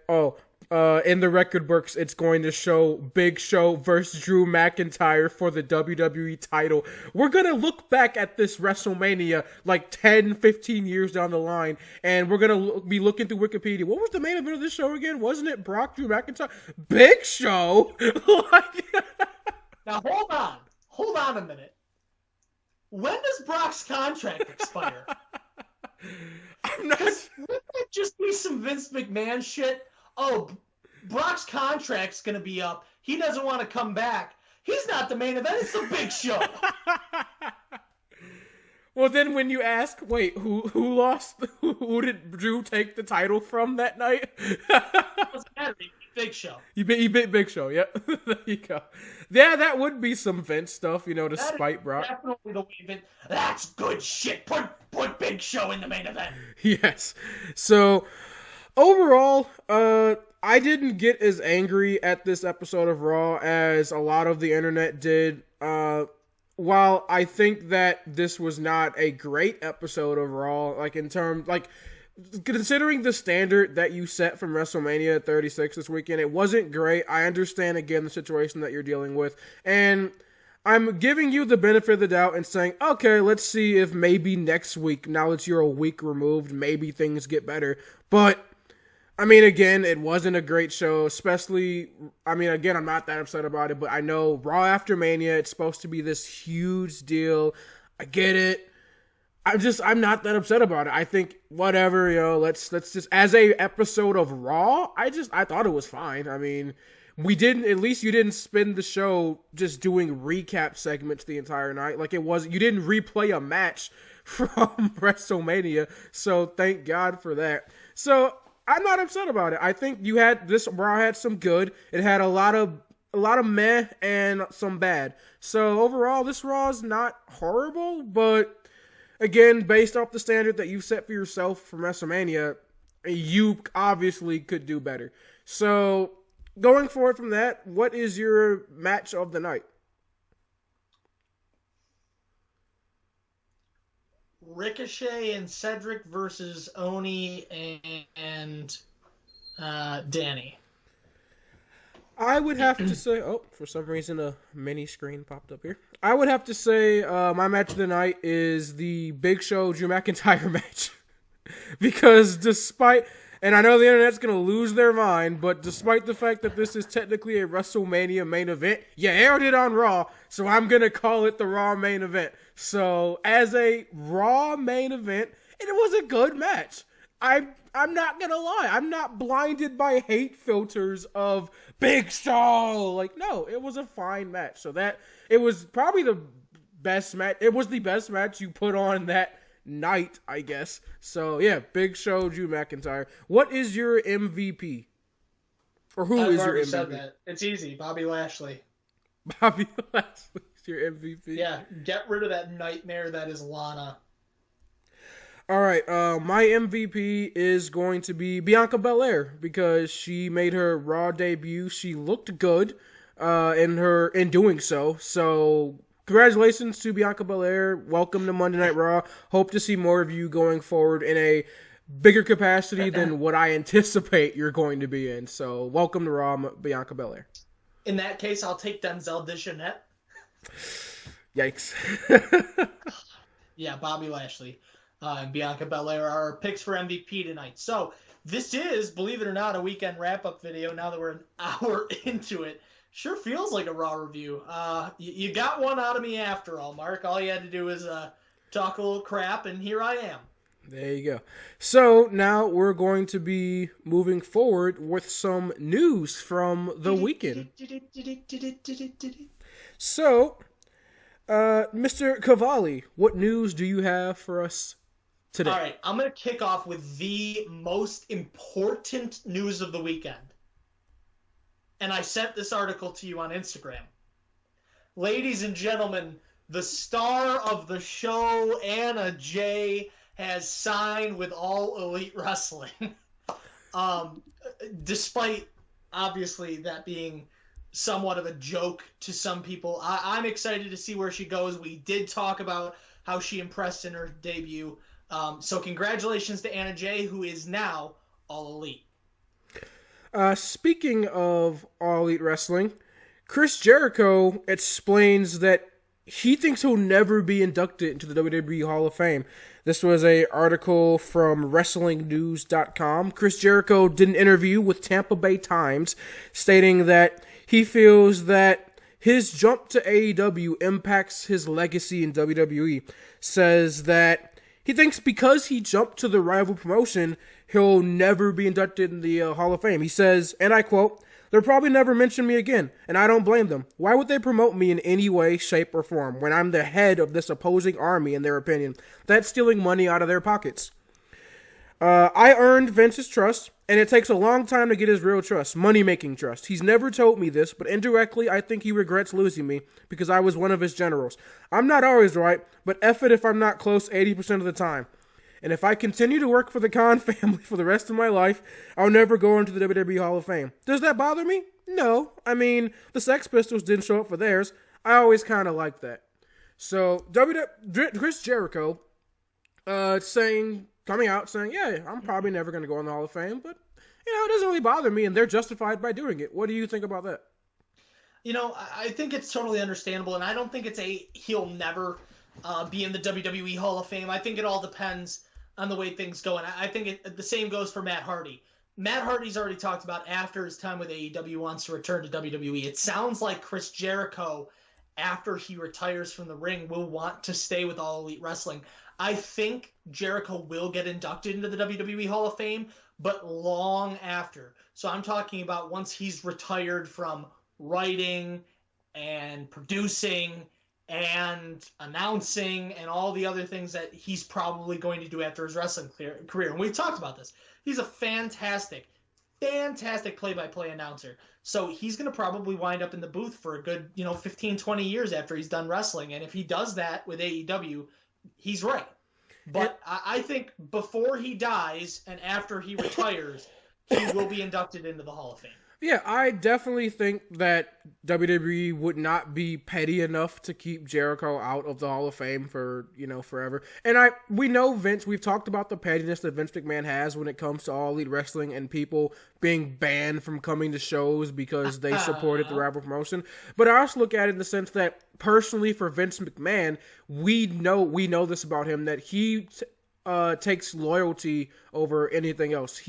in the record books, it's going to show Big Show versus Drew McIntyre for the WWE title. We're going to look back at this WrestleMania like 10, 15 years down the line, and we're going to be looking through Wikipedia. What was the main event of this show again? Wasn't it Brock, Drew McIntyre? Big Show? Now, hold on a minute. When does Brock's contract expire? Wouldn't that just be some Vince McMahon shit? Oh, Brock's contract's going to be up. He doesn't want to come back. He's not the main event. It's the Big Show. Well, then when you ask, wait, who lost? Who did Drew take the title from that night? Doesn't matter. He beat Big Show. He beat Big Show, yep. There you go. Yeah, that would be some Vince stuff, to spite Brock. Definitely the way Vince. That's good shit. Put Big Show in the main event. Yes. So, overall, I didn't get as angry at this episode of Raw as a lot of the internet did. While I think that this was not a great episode of Raw, considering the standard that you set from WrestleMania 36 this weekend, it wasn't great. I understand, again, the situation that you're dealing with. And I'm giving you the benefit of the doubt and saying, okay, let's see if maybe next week, now that you're a week removed, maybe things get better. But, again, it wasn't a great show, especially, again, I'm not that upset about it, but I know Raw After Mania, it's supposed to be this huge deal. I get it. I'm not that upset about it. I think, whatever, let's just, as a episode of Raw, I thought it was fine. At least you didn't spend the show just doing recap segments the entire night. You didn't replay a match from WrestleMania, so thank God for that. So, I'm not upset about it. I think Raw had some good. It had a lot of a lot of meh and some bad. So overall, this Raw is not horrible, but again, based off the standard that you've set for yourself from WrestleMania, you obviously could do better. So going forward from that, what is your match of the night? Ricochet and Cedric versus Oni and Danny. I would have to say, for some reason a mini screen popped up here. I would have to say my match of the night is the Big Show Drew McIntyre match. Because despite, and I know the internet's going to lose their mind, but despite the fact that this is technically a WrestleMania main event, you aired it on Raw, so I'm going to call it the Raw main event. So as a Raw main event, it was a good match. I'm not gonna lie. I'm not blinded by hate filters of Big Show. Like, no, it was a fine match. So that, it was probably the best match. It was the best match you put on that night, I guess. So, yeah, Big Show, Drew McIntyre. What is your MVP? Or who is your MVP? Said that. It's easy. Bobby Lashley. Bobby Lashley's your MVP? Yeah, get rid of that nightmare that is Lana. All right, my MVP is going to be Bianca Belair because she made her Raw debut. She looked good in doing so. So congratulations to Bianca Belair. Welcome to Monday Night Raw. Hope to see more of you going forward in a bigger capacity than what I anticipate you're going to be in. So welcome to Raw, Bianca Belair. In that case, I'll take Denzel Deschanette. Yikes. Yeah, Bobby Lashley. And Bianca Belair are our picks for MVP tonight. So this is, believe it or not, a weekend wrap-up video now that we're an hour into it. Sure feels like a Raw review. You got one out of me after all, Mark. All you had to do was talk a little crap, and here I am. There you go. So now we're going to be moving forward with some news from the weekend. So, Mr. Cavalli, what news do you have for us today? All right, I'm going to kick off with the most important news of the weekend. And I sent this article to you on Instagram. Ladies and gentlemen, the star of the show, Anna Jay, has signed with All Elite Wrestling. Despite, obviously, that being somewhat of a joke to some people, I'm excited to see where she goes. We did talk about how she impressed in her debut. So congratulations to Anna Jay, who is now All Elite. Speaking of All Elite Wrestling, Chris Jericho explains that he thinks he'll never be inducted into the WWE Hall of Fame. This was an article from WrestlingNews.com. Chris Jericho did an interview with Tampa Bay Times stating that he feels that his jump to AEW impacts his legacy in WWE. Says that he thinks because he jumped to the rival promotion, he'll never be inducted in the Hall of Fame. He says, and I quote, "They'll probably never mention me again, and I don't blame them. Why would they promote me in any way, shape, or form when I'm the head of this opposing army, in their opinion? That's stealing money out of their pockets. I earned Vince's trust, and it takes a long time to get his real trust, money-making trust. He's never told me this, but indirectly, I think he regrets losing me because I was one of his generals. I'm not always right, but F it if I'm not close 80% of the time. And if I continue to work for the Khan family for the rest of my life, I'll never go into the WWE Hall of Fame. Does that bother me? No. I mean, the Sex Pistols didn't show up for theirs. I always kind of liked that." So, Chris Jericho coming out saying, yeah, I'm probably never going to go in the Hall of Fame, but, it doesn't really bother me, and they're justified by doing it. What do you think about that? I think it's totally understandable, and I don't think he'll never be in the WWE Hall of Fame. I think it all depends on the way things go, and I think the same goes for Matt Hardy. Matt Hardy's already talked about after his time with AEW wants to return to WWE. It sounds like Chris Jericho, after he retires from the ring, will want to stay with All Elite Wrestling. I think Jericho will get inducted into the WWE Hall of Fame, but long after. So I'm talking about once he's retired from writing and producing and announcing and all the other things that he's probably going to do after his wrestling career. And we've talked about this. He's a fantastic fantastic play-by-play announcer. So he's going to probably wind up in the booth for a good, 15, 20 years after he's done wrestling. And if he does that with AEW, he's right. But I think before he dies and after he retires, he will be inducted into the Hall of Fame. Yeah, I definitely think that WWE would not be petty enough to keep Jericho out of the Hall of Fame for, forever. And we know Vince, we've talked about the pettiness that Vince McMahon has when it comes to All Elite Wrestling and people being banned from coming to shows because they supported the rival promotion. But I also look at it in the sense that personally for Vince McMahon, we know this about him, that he takes loyalty over anything else.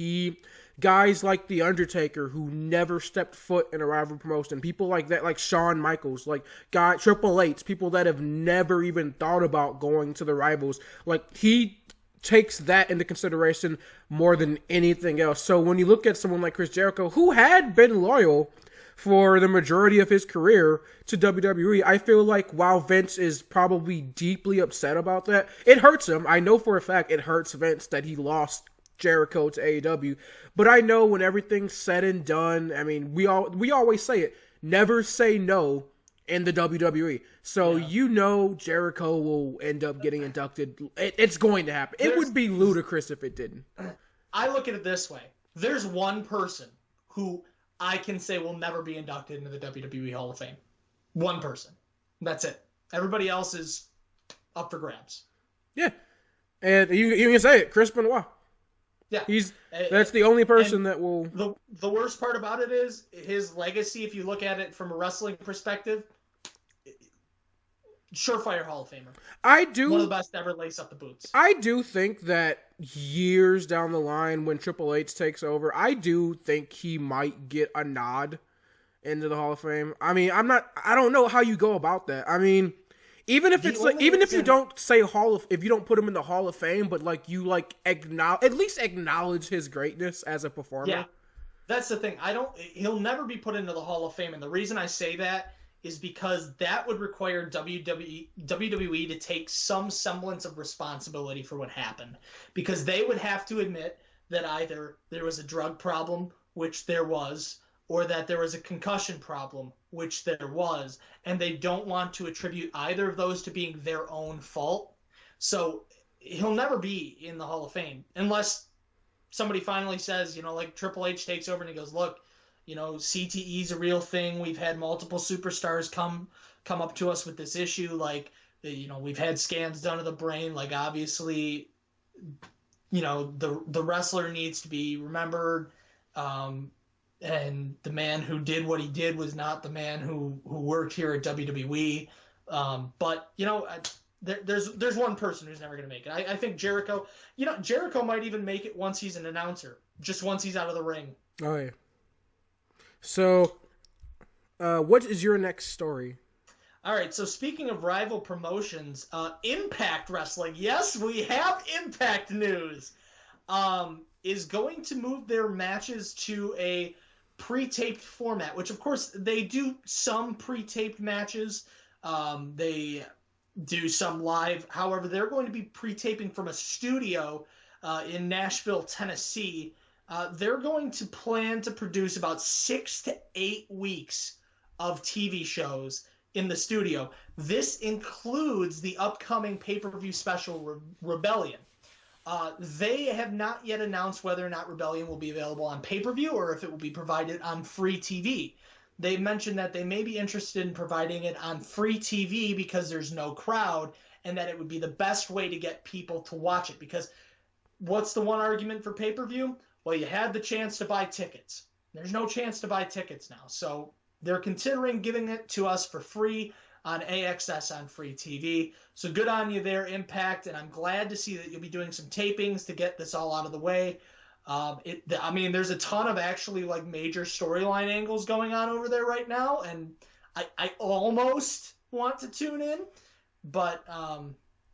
Guys like The Undertaker, who never stepped foot in a rival promotion, people like that, like Shawn Michaels, like Triple H, people that have never even thought about going to the rivals, like he takes that into consideration more than anything else. So when you look at someone like Chris Jericho, who had been loyal for the majority of his career to WWE, I feel like while Vince is probably deeply upset about that, it hurts him. I know for a fact it hurts Vince that he lost Jericho to AEW, but I know when everything's said and done, I mean, we always say it, never say no in the WWE. So Jericho will end up getting inducted. It's going to happen. It would be ludicrous if it didn't. I look at it this way. There's one person who I can say will never be inducted into the WWE Hall of Fame. One person. That's it. Everybody else is up for grabs. Yeah. And you can say it, Chris Benoit. Yeah, that's the only person that will. The worst part about it is his legacy. If you look at it from a wrestling perspective, surefire Hall of Famer. One of the best to ever lace up the boots. I do think that years down the line, when Triple H takes over, I do think he might get a nod into the Hall of Fame. I mean, I don't know how you go about that. I mean, even if if you don't say if you don't put him in the Hall of Fame, but at least acknowledge his greatness as a performer. Yeah, that's the thing. He'll never be put into the Hall of Fame, and the reason I say that is because that would require WWE to take some semblance of responsibility for what happened, because they would have to admit that either there was a drug problem, which there was, or that there was a concussion problem, which there was, and they don't want to attribute either of those to being their own fault. So he'll never be in the Hall of Fame unless somebody finally says, like Triple H takes over and he goes, look, CTE is a real thing. We've had multiple superstars come up to us with this issue. Like, we've had scans done of the brain. Like, obviously, the wrestler needs to be remembered. And the man who did what he did was not the man who worked here at WWE. But there's one person who's never going to make it. I think Jericho. Jericho might even make it once he's an announcer, just once he's out of the ring. Oh yeah. So, what is your next story? All right. So speaking of rival promotions, Impact Wrestling. Yes, we have Impact news. Is going to move their matches to a pre-taped format, which of course they do some pre-taped matches. They do some live. However, they're going to be pre-taping from a studio in Nashville, Tennessee. They're going to plan to produce about 6 to 8 weeks of TV shows in the studio. This includes the upcoming pay-per-view special Rebellion. They have not yet announced whether or not Rebellion will be available on pay-per-view or if it will be provided on free TV. They mentioned that they may be interested in providing it on free TV because there's no crowd, and that it would be the best way to get people to watch it. Because what's the one argument for pay-per-view? Well, you had the chance to buy tickets. There's no chance to buy tickets now. So they're considering giving it to us for free on AXS on free TV. So good on you there, Impact, and I'm glad to see that you'll be doing some tapings to get this all out of the way. There's a ton of actually major storyline angles going on over there right now, and I almost want to tune in, but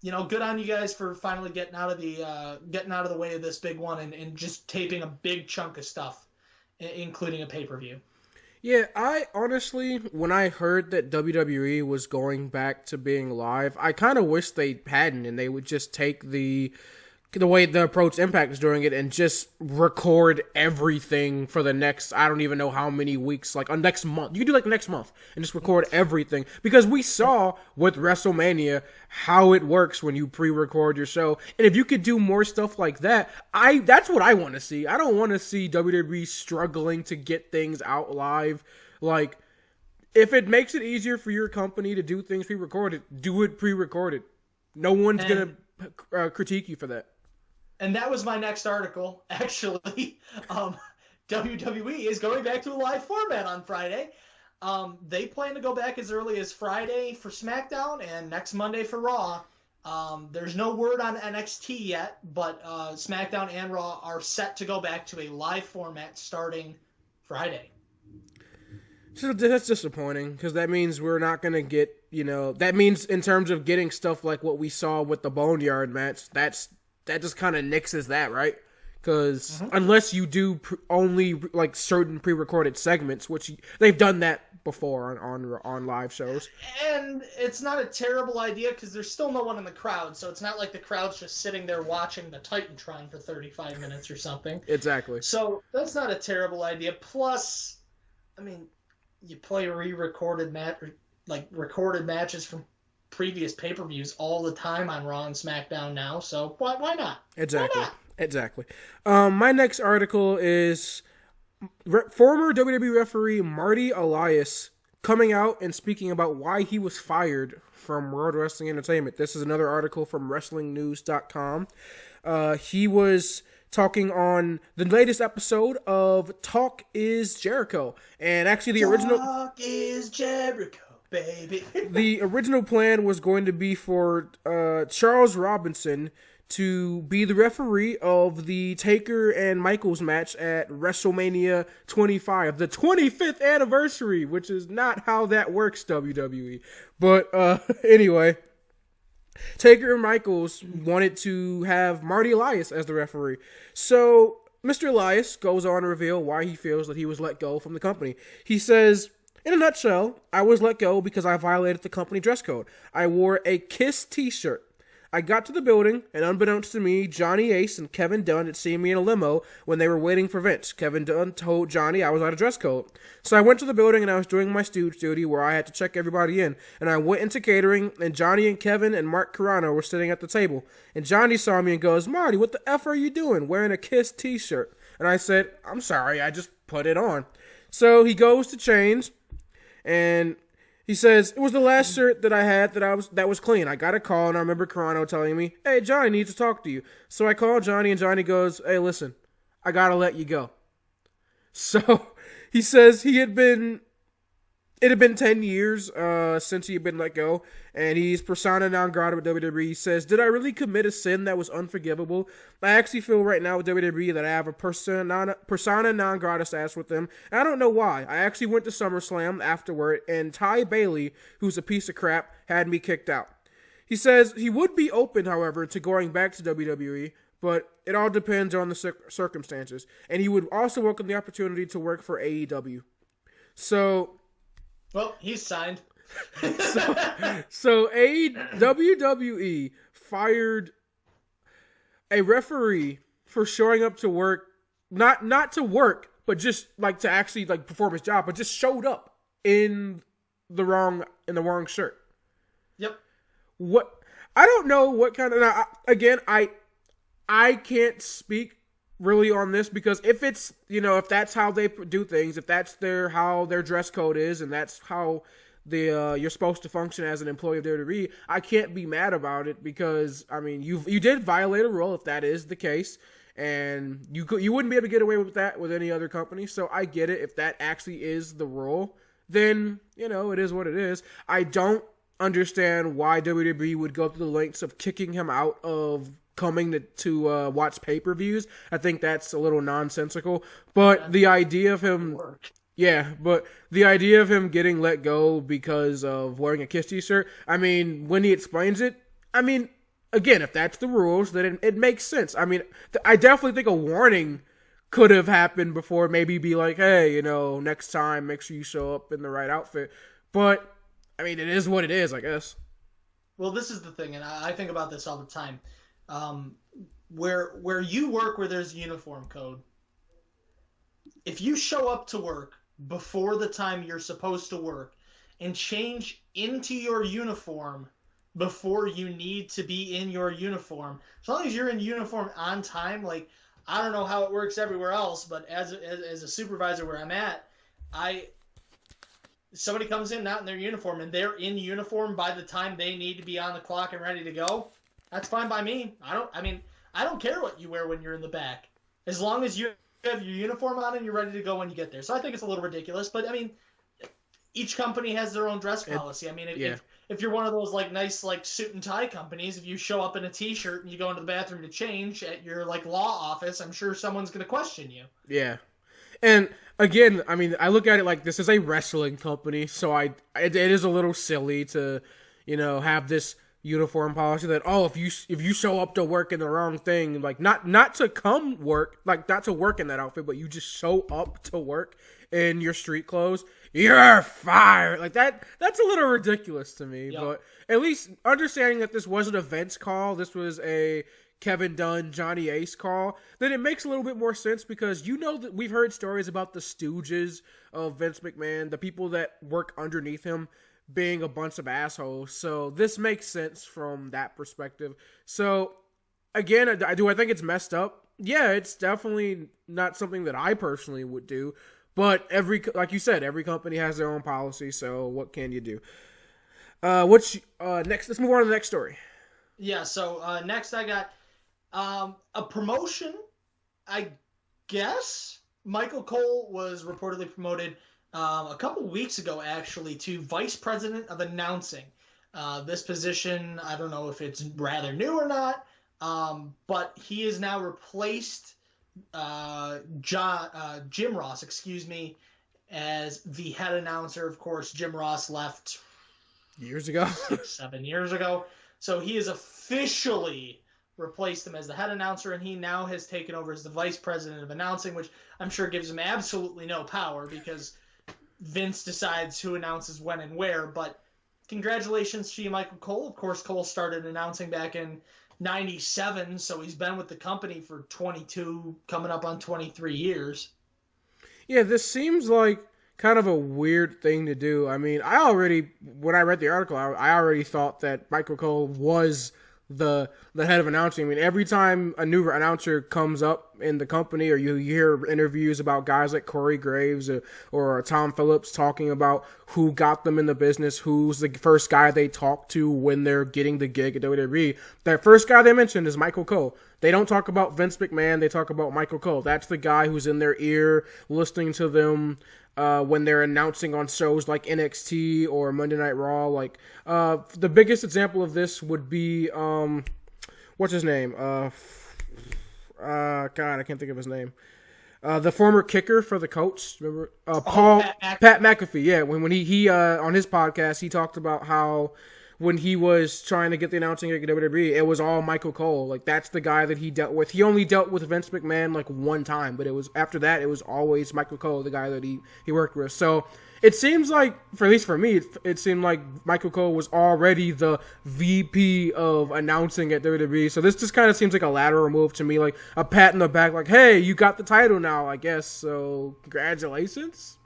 good on you guys for finally getting out of the way of this big one and just taping a big chunk of stuff, including a pay-per-view. Yeah, I honestly, when I heard that WWE was going back to being live, I kind of wish they hadn't, and they would just take the the way the approach Impact is doing it and just record everything for the next, I don't even know how many weeks, like on next month. You can do like next month and just record everything, because we saw with WrestleMania how it works when you pre-record your show. And if you could do more stuff like that, that's what I want to see. I don't want to see WWE struggling to get things out live. Like, if it makes it easier for your company to do things pre-recorded, do it pre-recorded. No one's going to critique you for that. And that was my next article, actually. WWE is going back to a live format on Friday. They plan to go back as early as Friday for SmackDown and next Monday for Raw. There's no word on NXT yet, but SmackDown and Raw are set to go back to a live format starting Friday. So that's disappointing, because that means we're not going to get, that means in terms of getting stuff like what we saw with the Boneyard match, that just kind of nixes that, right? Because unless you do only like certain pre-recorded segments, which they've done that before on live shows. And it's not a terrible idea, because there's still no one in the crowd, so it's not like the crowd's just sitting there watching the Titantron for 35 minutes or something. Exactly. So that's not a terrible idea. Plus, I mean, you play re-recorded recorded matches from previous pay-per-views all the time on Raw and SmackDown now, so why not? Exactly. Why not? Exactly. My next article is former WWE referee Marty Elias coming out and speaking about why he was fired from World Wrestling Entertainment. This is another article from WrestlingNews.com. He was talking on the latest episode of Talk is Jericho. And actually the original... Talk is Jericho, baby. The original plan was going to be for Charles Robinson to be the referee of the Taker and Michaels match at WrestleMania 25, the 25th anniversary, which is not how that works, WWE. But anyway... Taker and Michaels wanted to have Marty Elias as the referee. So Mr. Elias goes on to reveal why he feels that he was let go from the company. He says, in a nutshell, I was let go because I violated the company dress code. I wore a KISS t-shirt. I got to the building, and unbeknownst to me, Johnny Ace and Kevin Dunn had seen me in a limo when they were waiting for Vince. Kevin Dunn told Johnny I was out of dress code. So I went to the building, and I was doing my stooge duty where I had to check everybody in. And I went into catering, and Johnny and Kevin and Mark Carrano were sitting at the table. And Johnny saw me and goes, Marty, what the F are you doing wearing a KISS t-shirt? And I said, I'm sorry, I just put it on. So he goes to change, and... he says, it was the last shirt that I had that was clean. I got a call, and I remember Carrano telling me, hey, Johnny needs to talk to you. So I called Johnny, and Johnny goes, hey, listen, I got to let you go. So he says it had been 10 years since he had been let go, and he's persona non grata with WWE. He says, did I really commit a sin that was unforgivable? I actually feel right now with WWE that I have a persona non grata status with them, and I don't know why. I actually went to SummerSlam afterward, and Ty Bailey, who's a piece of crap, had me kicked out. He says he would be open, however, to going back to WWE, but it all depends on the circumstances, and he would also welcome the opportunity to work for AEW. So... well, he's signed. so WWE fired a referee for showing up to work, not to work, but just like to actually like perform his job, but just showed up in the wrong shirt. Yep. What I don't know what kind of again I can't speak really on this, because if it's, if that's how they do things, if that's how their dress code is, and that's how you're supposed to function as an employee of WWE, I can't be mad about it, because I mean you did violate a rule if that is the case, and you wouldn't be able to get away with that with any other company. So I get it. If that actually is the rule, then it is what it is. I don't understand why WWE would go through the lengths of kicking him out of coming to watch pay-per-views. I think that's a little nonsensical. But the idea of him... but the idea of him getting let go because of wearing a KISS t-shirt, I mean, when he explains it, I mean, again, if that's the rules, then it makes sense. I mean, I definitely think a warning could have happened before, maybe be like, hey, next time, make sure you show up in the right outfit. But, I mean, it is what it is, I guess. Well, this is the thing, and I think about this all the time. where you work, where there's a uniform code, if you show up to work before the time you're supposed to work and change into your uniform before you need to be in your uniform, as long as you're in uniform on time, like, I don't know how it works everywhere else, but as a supervisor where I'm at, somebody comes in not in their uniform and they're in uniform by the time they need to be on the clock and ready to go, that's fine by me. I don't care what you wear when you're in the back, as long as you have your uniform on and you're ready to go when you get there. So I think it's a little ridiculous, but I mean, each company has their own dress policy. I mean, if you're one of those like nice like suit and tie companies, if you show up in a t-shirt and you go into the bathroom to change at your like law office, I'm sure someone's going to question you. Yeah. And again, I mean, I look at it like this is a wrestling company, so it is a little silly to, have this uniform policy that, if you show up to work in the wrong thing, like not to come work, like not to work in that outfit, but you just show up to work in your street clothes, you're fired. Like that's a little ridiculous to me. Yep. But at least understanding that this wasn't a Vince call, this was a Kevin Dunn, Johnny Ace call, then it makes a little bit more sense, because that we've heard stories about the stooges of Vince McMahon, the people that work underneath him, being a bunch of assholes. So this makes sense from that perspective. So again, I think it's messed up? Yeah, it's definitely not something that I personally would do. But like you said, every company has their own policy. So what can you do? Next? Let's move on to the next story. Yeah. So next, I got a promotion. I guess Michael Cole was reportedly promoted a couple weeks ago, actually, to Vice President of Announcing. This position, I don't know if it's rather new or not, but he has now replaced Jim Ross, as the head announcer. Of course, Jim Ross left years ago, 7 years ago. So he has officially replaced him as the head announcer, and he now has taken over as the Vice President of Announcing, which I'm sure gives him absolutely no power, because Vince decides who announces when and where. But congratulations to you, Michael Cole. Of course, Cole started announcing back in 97, so he's been with the company for 22, coming up on 23 years. Yeah, this seems like kind of a weird thing to do. I mean, when I read the article, I already thought that Michael Cole was the head of announcing. I mean, every time a new announcer comes up in the company, or you hear interviews about guys like Corey Graves or Tom Phillips talking about who got them in the business, who's the first guy they talk to when they're getting the gig at WWE, that first guy they mentioned is Michael Cole. They don't talk about Vince McMahon, they talk about Michael Cole. That's the guy who's in their ear, listening to them when they're announcing on shows like NXT or Monday Night Raw. Like, the biggest example of this would be, what's his name? God, I can't think of his name. The former kicker for the Colts, remember? Pat McAfee. Yeah, when he on his podcast, he talked about how when he was trying to get the announcing at WWE, it was all Michael Cole. Like, that's the guy that he dealt with. He only dealt with Vince McMahon like one time, but after that, it was always Michael Cole, the guy that he worked with. So it seems like, at least for me, it seemed like Michael Cole was already the VP of announcing at WWE. So this just kind of seems like a lateral move to me, like a pat in the back, like, hey, you got the title now, I guess. So congratulations.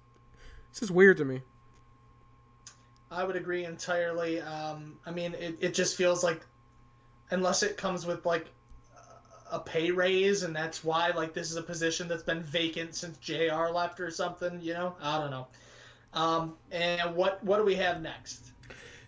It's just weird to me. I would agree entirely. I mean, it just feels like, unless it comes with like a pay raise, and that's why like this is a position that's been vacant since JR left or something, I don't know. And what do we have next?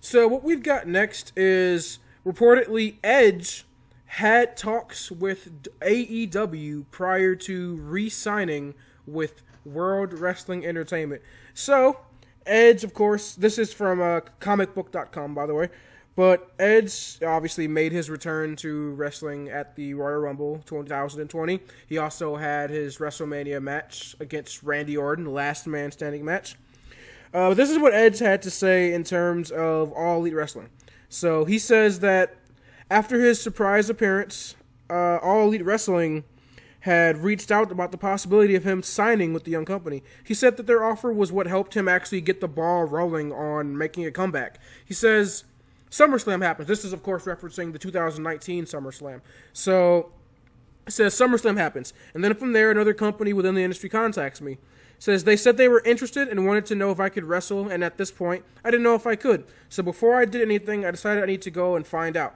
So what we've got next is reportedly Edge had talks with AEW prior to re-signing with World Wrestling Entertainment. So Edge, of course, this is from comicbook.com, by the way, but Edge obviously made his return to wrestling at the Royal Rumble 2020. He also had his Wrestlemania match against Randy Orton, last man standing match. This is what Edge had to say in terms of All Elite Wrestling. So he says that after his surprise appearance, All Elite Wrestling had reached out about the possibility of him signing with the young company. He said that their offer was what helped him actually get the ball rolling on making a comeback. He says SummerSlam happens. This is, of course, referencing the 2019 SummerSlam. So Says SummerSlam happens, and then from there, another company within the industry contacts me. Says they said they were interested and wanted to know if I could wrestle, and at this point, I didn't know if I could. So before I did anything, I decided I need to go and find out.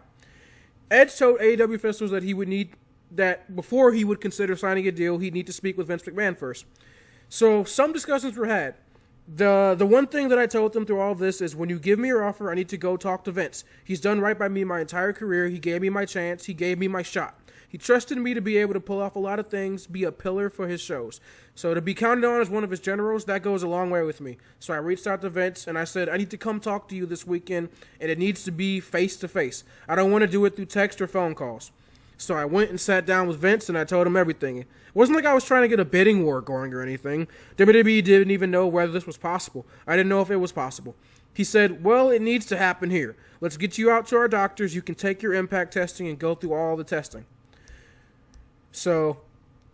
Edge told AEW officials that before he would consider signing a deal, he'd need to speak with Vince McMahon first. So some discussions were had. The one thing that I told them through all of this is, when you give me your offer, I need to go talk to Vince. He's done right by me my entire career. He gave me my chance. He gave me my shot. He trusted me to be able to pull off a lot of things, be a pillar for his shows. So to be counted on as one of his generals, that goes a long way with me. So I reached out to Vince, and I said, I need to come talk to you this weekend, and it needs to be face-to-face. I don't want to do it through text or phone calls. So I went and sat down with Vince, and I told him everything. It wasn't like I was trying to get a bidding war going or anything. WWE didn't even know whether this was possible. I didn't know if it was possible. He said, well, it needs to happen here. Let's get you out to our doctors. You can take your impact testing and go through all the testing. So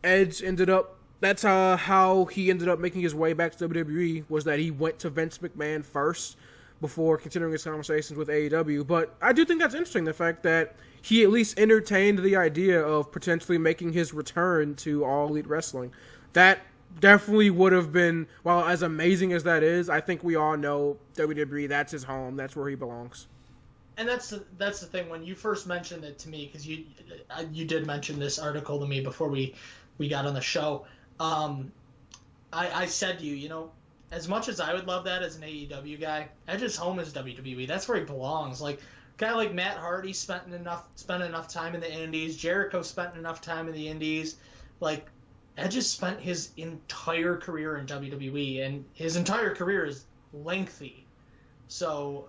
Edge ended up, that's how he ended up making his way back to WWE, was that he went to Vince McMahon first before continuing his conversations with AEW. But I do think that's interesting, the fact that he at least entertained the idea of potentially making his return to All Elite Wrestling. That definitely would have been, while as amazing as that is, I think we all know WWE, that's his home, that's where he belongs. And that's the thing. When you first mentioned it to me, because you did mention this article to me before we got on the show, I said to you, as much as I would love that as an AEW guy, Edge's home is WWE. That's where he belongs. Like, kind of like Matt Hardy spent enough time in the Indies. Jericho spent enough time in the Indies. Like, Edge has spent his entire career in WWE, and his entire career is lengthy. So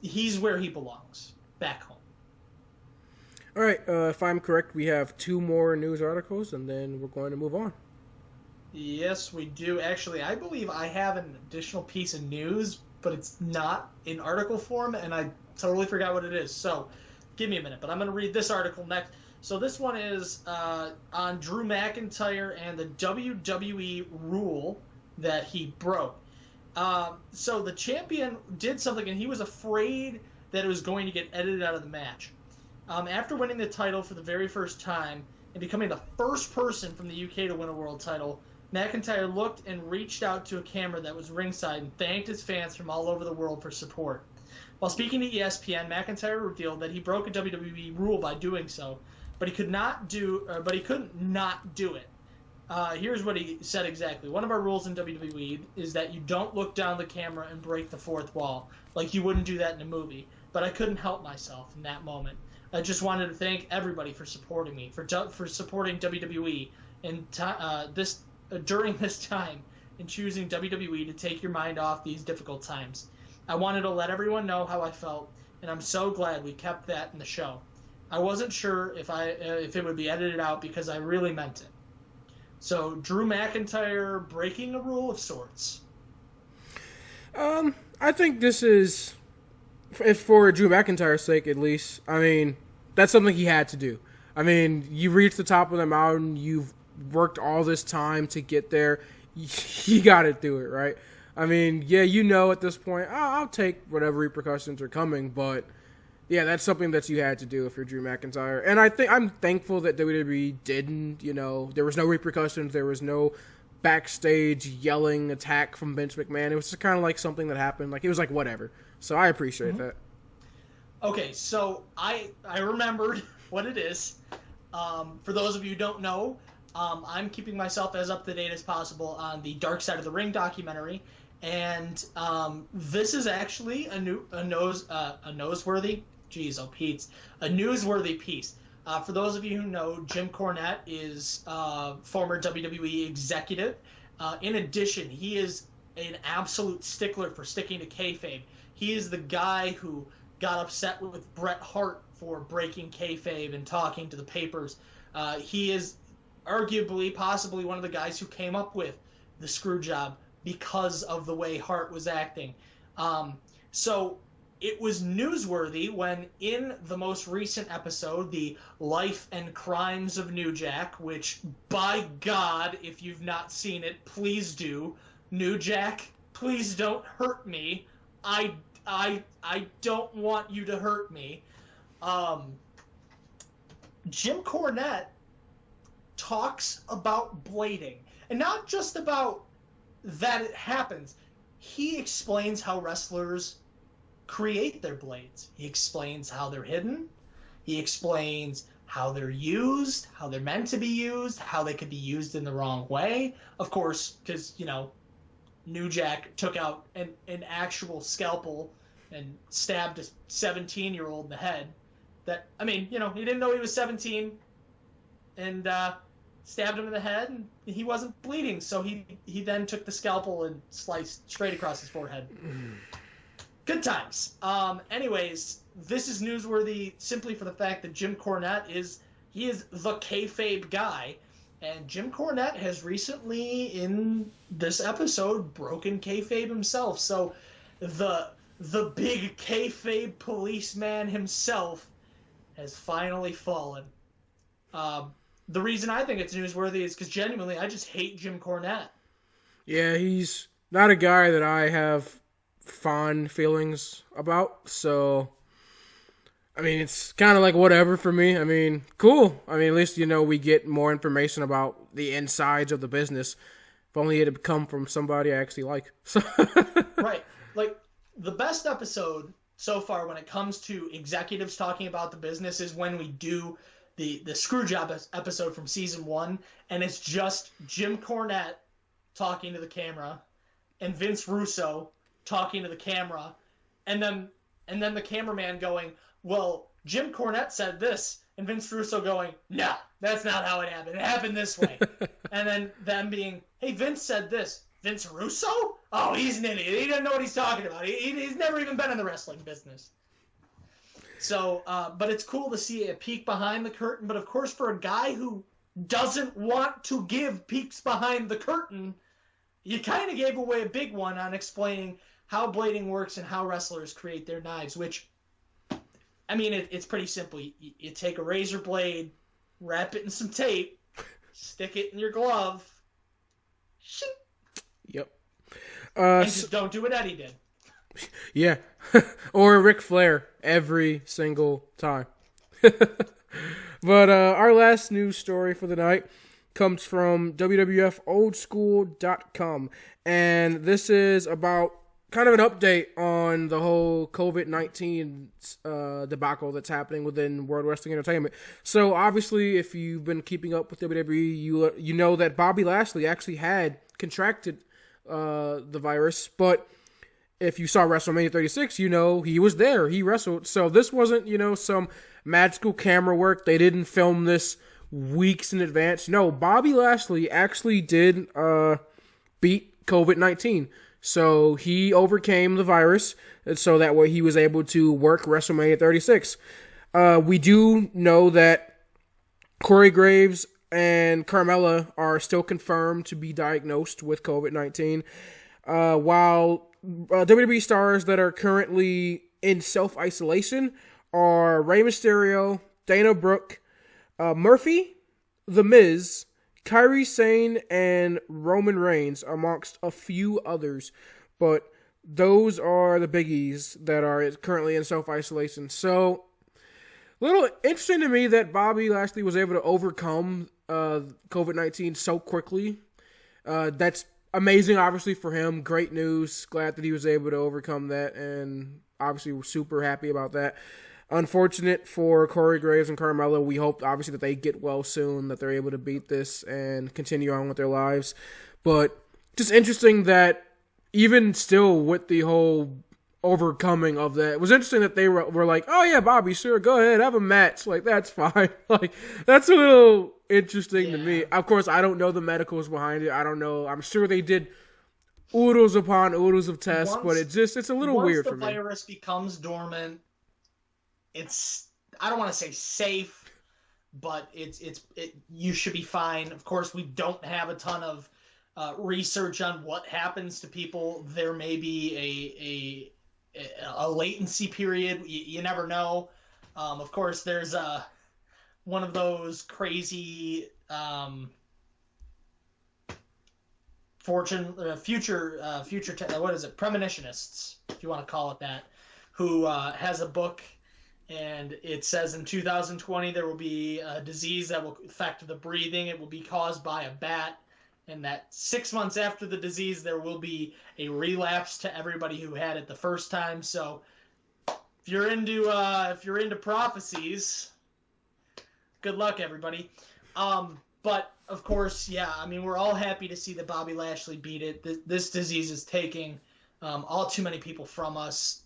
he's where he belongs, back home. All right, if I'm correct, we have 2 more news articles, and then we're going to move on. Yes, we do. Actually, I believe I have an additional piece of news, but it's not in article form, and I totally forgot what it is. So give me a minute, but I'm going to read this article next. So this one is on Drew McIntyre and the WWE rule that he broke. So the champion did something, and he was afraid that it was going to get edited out of the match. After winning the title for the very first time and becoming the first person from the UK to win a world title, McIntyre looked and reached out to a camera that was ringside and thanked his fans from all over the world for support. While speaking to ESPN, McIntyre revealed that he broke a WWE rule by doing so, but he couldn't not do it. Here's what he said exactly. One of our rules in WWE is that you don't look down the camera and break the fourth wall. Like, you wouldn't do that in a movie. But I couldn't help myself in that moment. I just wanted to thank everybody for supporting me, for supporting WWE during this time and choosing WWE to take your mind off these difficult times. I wanted to let everyone know how I felt, and I'm so glad we kept that in the show. I wasn't sure if it would be edited out because I really meant it. So, Drew McIntyre breaking a rule of sorts. I think this is, if for Drew McIntyre's sake at least, I mean, that's something he had to do. I mean, you reached the top of the mountain, you've worked all this time to get there, you got to do it, right? I mean, yeah, at this point, I'll take whatever repercussions are coming, but yeah, that's something that you had to do if you're Drew McIntyre. And I'm thankful that WWE didn't, there was no repercussions, there was no backstage yelling attack from Vince McMahon. It was just kind of like something that happened. Like, it was like, whatever. So I appreciate that. Okay, so I remembered what it is. For those of you who don't know, I'm keeping myself as up to date as possible on the Dark Side of the Ring documentary, and this is actually a newsworthy piece. For those of you who know, Jim Cornette is former WWE executive. In addition, he is an absolute stickler for sticking to kayfabe. He is the guy who got upset with Bret Hart for breaking kayfabe and talking to the papers. He is arguably, possibly one of the guys who came up with the screw job because of the way Hart was acting. So it was newsworthy when in the most recent episode, the Life and Crimes of New Jack, which, by God, if you've not seen it, please do. New Jack, please don't hurt me. I don't want you to hurt me. Jim Cornette talks about blading, and not just about that it happens. He explains how wrestlers create their blades. He explains how they're hidden. He explains how they're used, how they're meant to be used, how they could be used in the wrong way. Of course, because, New Jack took out an actual scalpel and stabbed a 17-year-old in the head. He didn't know he was 17, and stabbed him in the head, and he wasn't bleeding, so he then took the scalpel and sliced straight across his forehead. Good times. Anyways, this is newsworthy simply for the fact that Jim Cornette is the kayfabe guy, and Jim Cornette has recently, in this episode, broken kayfabe himself. So the big kayfabe policeman himself has finally fallen. The reason I think it's newsworthy is because genuinely I just hate Jim Cornette. Yeah, he's not a guy that I have fond feelings about, so it's kind of like whatever for me. Cool. At least we get more information about the insides of the business. If only it had come from somebody I actually like. Right. Like, the best episode so far when it comes to executives talking about the business is when we do the Screwjob episode from season 1, and it's just Jim Cornette talking to the camera and Vince Russo talking to the camera, and then the cameraman going, well, Jim Cornette said this, and Vince Russo going, no, that's not how it happened. It happened this way. And then them being, hey, Vince said this. Vince Russo? Oh, he's an idiot. He doesn't know what he's talking about. He's never even been in the wrestling business. So, but it's cool to see a peek behind the curtain. But of course, for a guy who doesn't want to give peeks behind the curtain, you kind of gave away a big one on explaining how blading works and how wrestlers create their knives, which, it's pretty simple. You take a razor blade, wrap it in some tape, stick it in your glove, shing. Yep. And just don't do what Eddie did. Yeah. Or Ric Flair every single time. But our last news story for the night comes from WWFOldSchool.com. And this is about kind of an update on the whole COVID-19 debacle that's happening within World Wrestling Entertainment. So obviously, if you've been keeping up with WWE, you know that Bobby Lashley actually had contracted the virus, but if you saw WrestleMania 36, he was there. He wrestled. So this wasn't, some magical camera work. They didn't film this weeks in advance. No, Bobby Lashley actually did beat COVID-19. So he overcame the virus, and so that way he was able to work WrestleMania 36. We do know that Corey Graves and Carmella are still confirmed to be diagnosed with COVID-19, while WWE stars that are currently in self-isolation are Rey Mysterio, Dana Brooke, Murphy, The Miz, Kairi Sane, and Roman Reigns, amongst a few others. But those are the biggies that are currently in self-isolation. So, a little interesting to me that Bobby Lashley was able to overcome COVID-19 so quickly. That's amazing, obviously, for him. Great news. Glad that he was able to overcome that, and obviously we're super happy about that. Unfortunate for Corey Graves and Carmella. We hope, obviously, that they get well soon, that they're able to beat this and continue on with their lives. But just interesting that even still with the whole overcoming of that, it was interesting that they were like, oh, yeah, Bobby, sure, go ahead, have a match. Like, that's fine. Like, that's a little interesting to me. Of course, I don't know the medicals behind it. I don't know. I'm sure they did oodles upon oodles of tests, but it's a little weird for me. Once the virus becomes dormant, I don't want to say safe, but you should be fine. Of course, we don't have a ton of research on what happens to people. There may be a latency period. You never know. Of course, there's one of those crazy future what is it, premonitionists, if you want to call it that, who has a book, And it says in 2020 there will be a disease that will affect the breathing. It will be caused by a bat. And that 6 months after the disease, there will be a relapse to everybody who had it the first time. So if you're into prophecies, good luck, everybody. But of course, yeah, I mean, we're all happy to see that Bobby Lashley beat it. This disease is taking all too many people from us,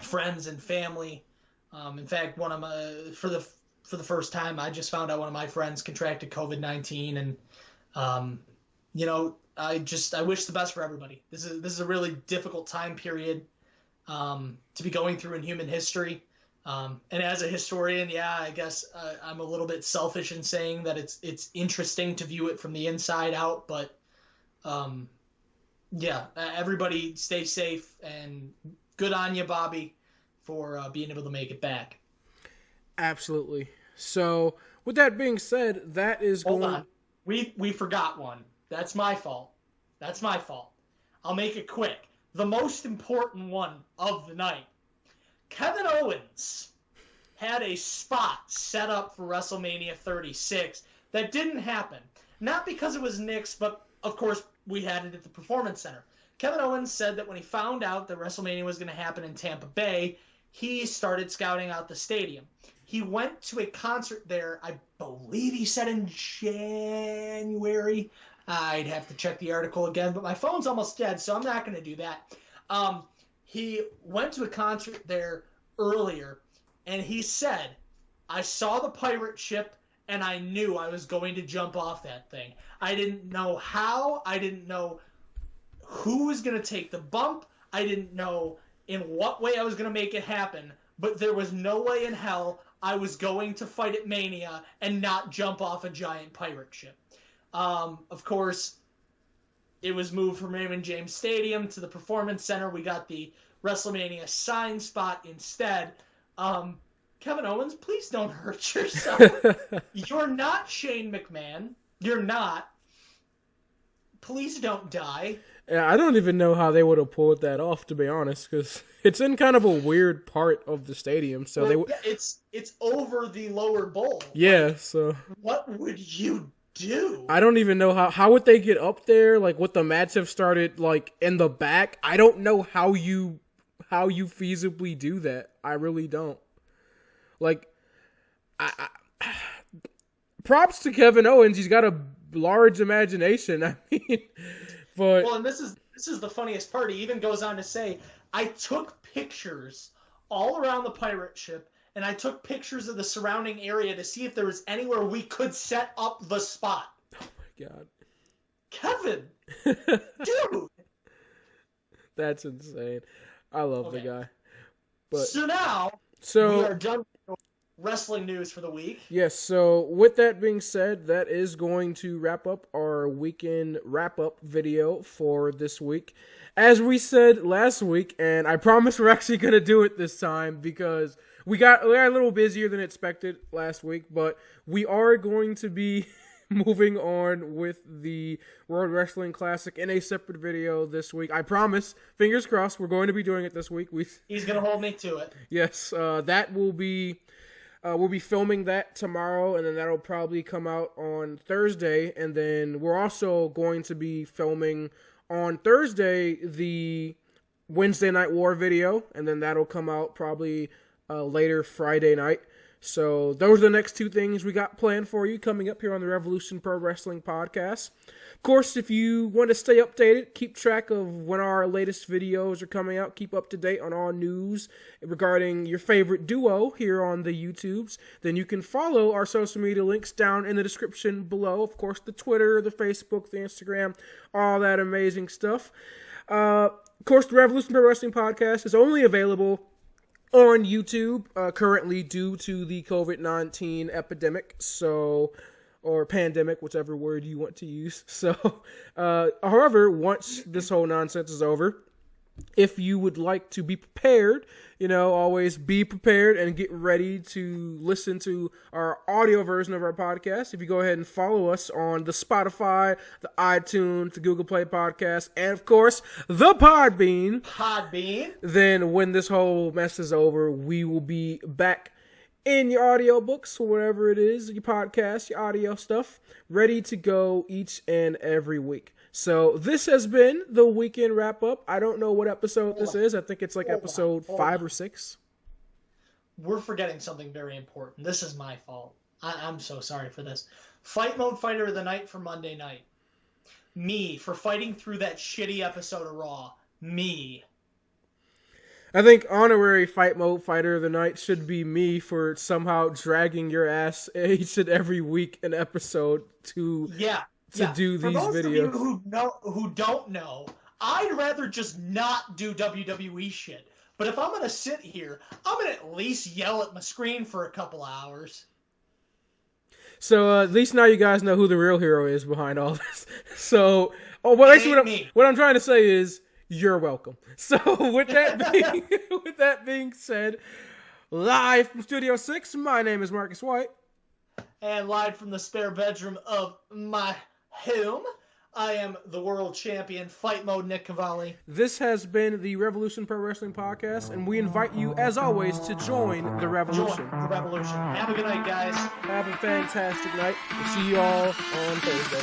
friends and family. In fact, one of my for the first time, I just found out one of my friends contracted COVID-19, and I wish the best for everybody. This is a really difficult time period to be going through in human history. And as a historian, yeah, I guess I'm a little bit selfish in saying that it's interesting to view it from the inside out. But everybody stay safe, and good on you, Bobby, for being able to make it back. Absolutely. So with that being said, that is Hold on. We forgot one. That's my fault. I'll make it quick. The most important one of the night. Kevin Owens had a spot set up for WrestleMania 36 that didn't happen. Not because it was Nick's, but of course we had it at the Performance Center. Kevin Owens said that when he found out that WrestleMania was going to happen in Tampa Bay, he started scouting out the stadium. He went to a concert there, I believe he said in January. I'd have to check the article again, but my phone's almost dead, so I'm not going to do that. He went to a concert there earlier, and he said, I saw the pirate ship, and I knew I was going to jump off that thing. I didn't know how. I didn't know who was going to take the bump. I didn't know in what way I was going to make it happen, but there was no way in hell I was going to fight at Mania and not jump off a giant pirate ship. Of course, it was moved from Raymond James Stadium to the Performance Center. We got the WrestleMania sign spot instead. Kevin Owens, please don't hurt yourself. You're not Shane McMahon. You're not. Please don't die. Yeah, I don't even know how they would have pulled that off, to be honest, because it's in kind of a weird part of the stadium. So it's over the lower bowl. Yeah, so what would you do? I don't even know how would they get up there? Like, would the match have started like in the back? I don't know how you feasibly do that. I really don't. Like, I props to Kevin Owens. He's got a large imagination. I mean, but well, and this is the funniest part. He even goes on to say, I took pictures all around the pirate ship, and I took pictures of the surrounding area to see if there was anywhere we could set up the spot. Oh my God. Kevin! Dude! That's insane. I love the guy. But so now, we are done with wrestling news for the week. Yes, so with that being said, that is going to wrap up our weekend wrap-up video for this week. As we said last week, and I promise we're actually going to do it this time because we got a little busier than expected last week, but we are going to be moving on with the World Wrestling Classic in a separate video this week. I promise, fingers crossed, we're going to be doing it this week. He's going to hold me to it. Yes, that will be... we'll be filming that tomorrow, and then that'll probably come out on Thursday. And then we're also going to be filming on Thursday the Wednesday Night War video, and then that'll come out probably later Friday night. So those are the next two things we got planned for you coming up here on the Wrevolution Pro Wrestling Podcast. Of course, if you want to stay updated, keep track of when our latest videos are coming out, keep up to date on all news regarding your favorite duo here on the YouTubes, then you can follow our social media links down in the description below. Of course, the Twitter, the Facebook, the Instagram, all that amazing stuff. Of course, the Wrevolution Pro Wrestling Podcast is only available on YouTube currently due to the COVID-19 epidemic, or pandemic, whichever word you want to use. So, however, once this whole nonsense is over, if you would like to be prepared, always be prepared and get ready to listen to our audio version of our podcast. If you go ahead and follow us on the Spotify, the iTunes, the Google Play Podcast, and of course, the Podbean. Then when this whole mess is over, we will be back in your audio books, or whatever it is, your podcast, your audio stuff, ready to go each and every week. So this has been the weekend wrap up. I don't know what episode this is. I think it's like episode 5 or 6. We're forgetting something very important. This is my fault. I'm so sorry for this. Fight Mode Fighter of the Night for Monday night. Me for fighting through that shitty episode of Raw. Me. I think honorary Fight Mode Fighter of the Night should be me for somehow dragging your ass each and every week an episode to do these videos. For those of you who don't know, I'd rather just not do WWE shit. But if I'm going to sit here, I'm going to at least yell at my screen for a couple hours. So at least now you guys know who the real hero is behind all this. So, what I'm trying to say is, you're welcome. So with that being said, live from Studio 6, my name is Marcus White. And live from the spare bedroom of my home, I am the world champion, Fight Mode Nick Cavalli. This has been the Wrevolution Pro Wrestling Podcast, and we invite you, as always, to join the Wrevolution. Have a good night, guys. Have a fantastic night. We'll see you all on Thursday.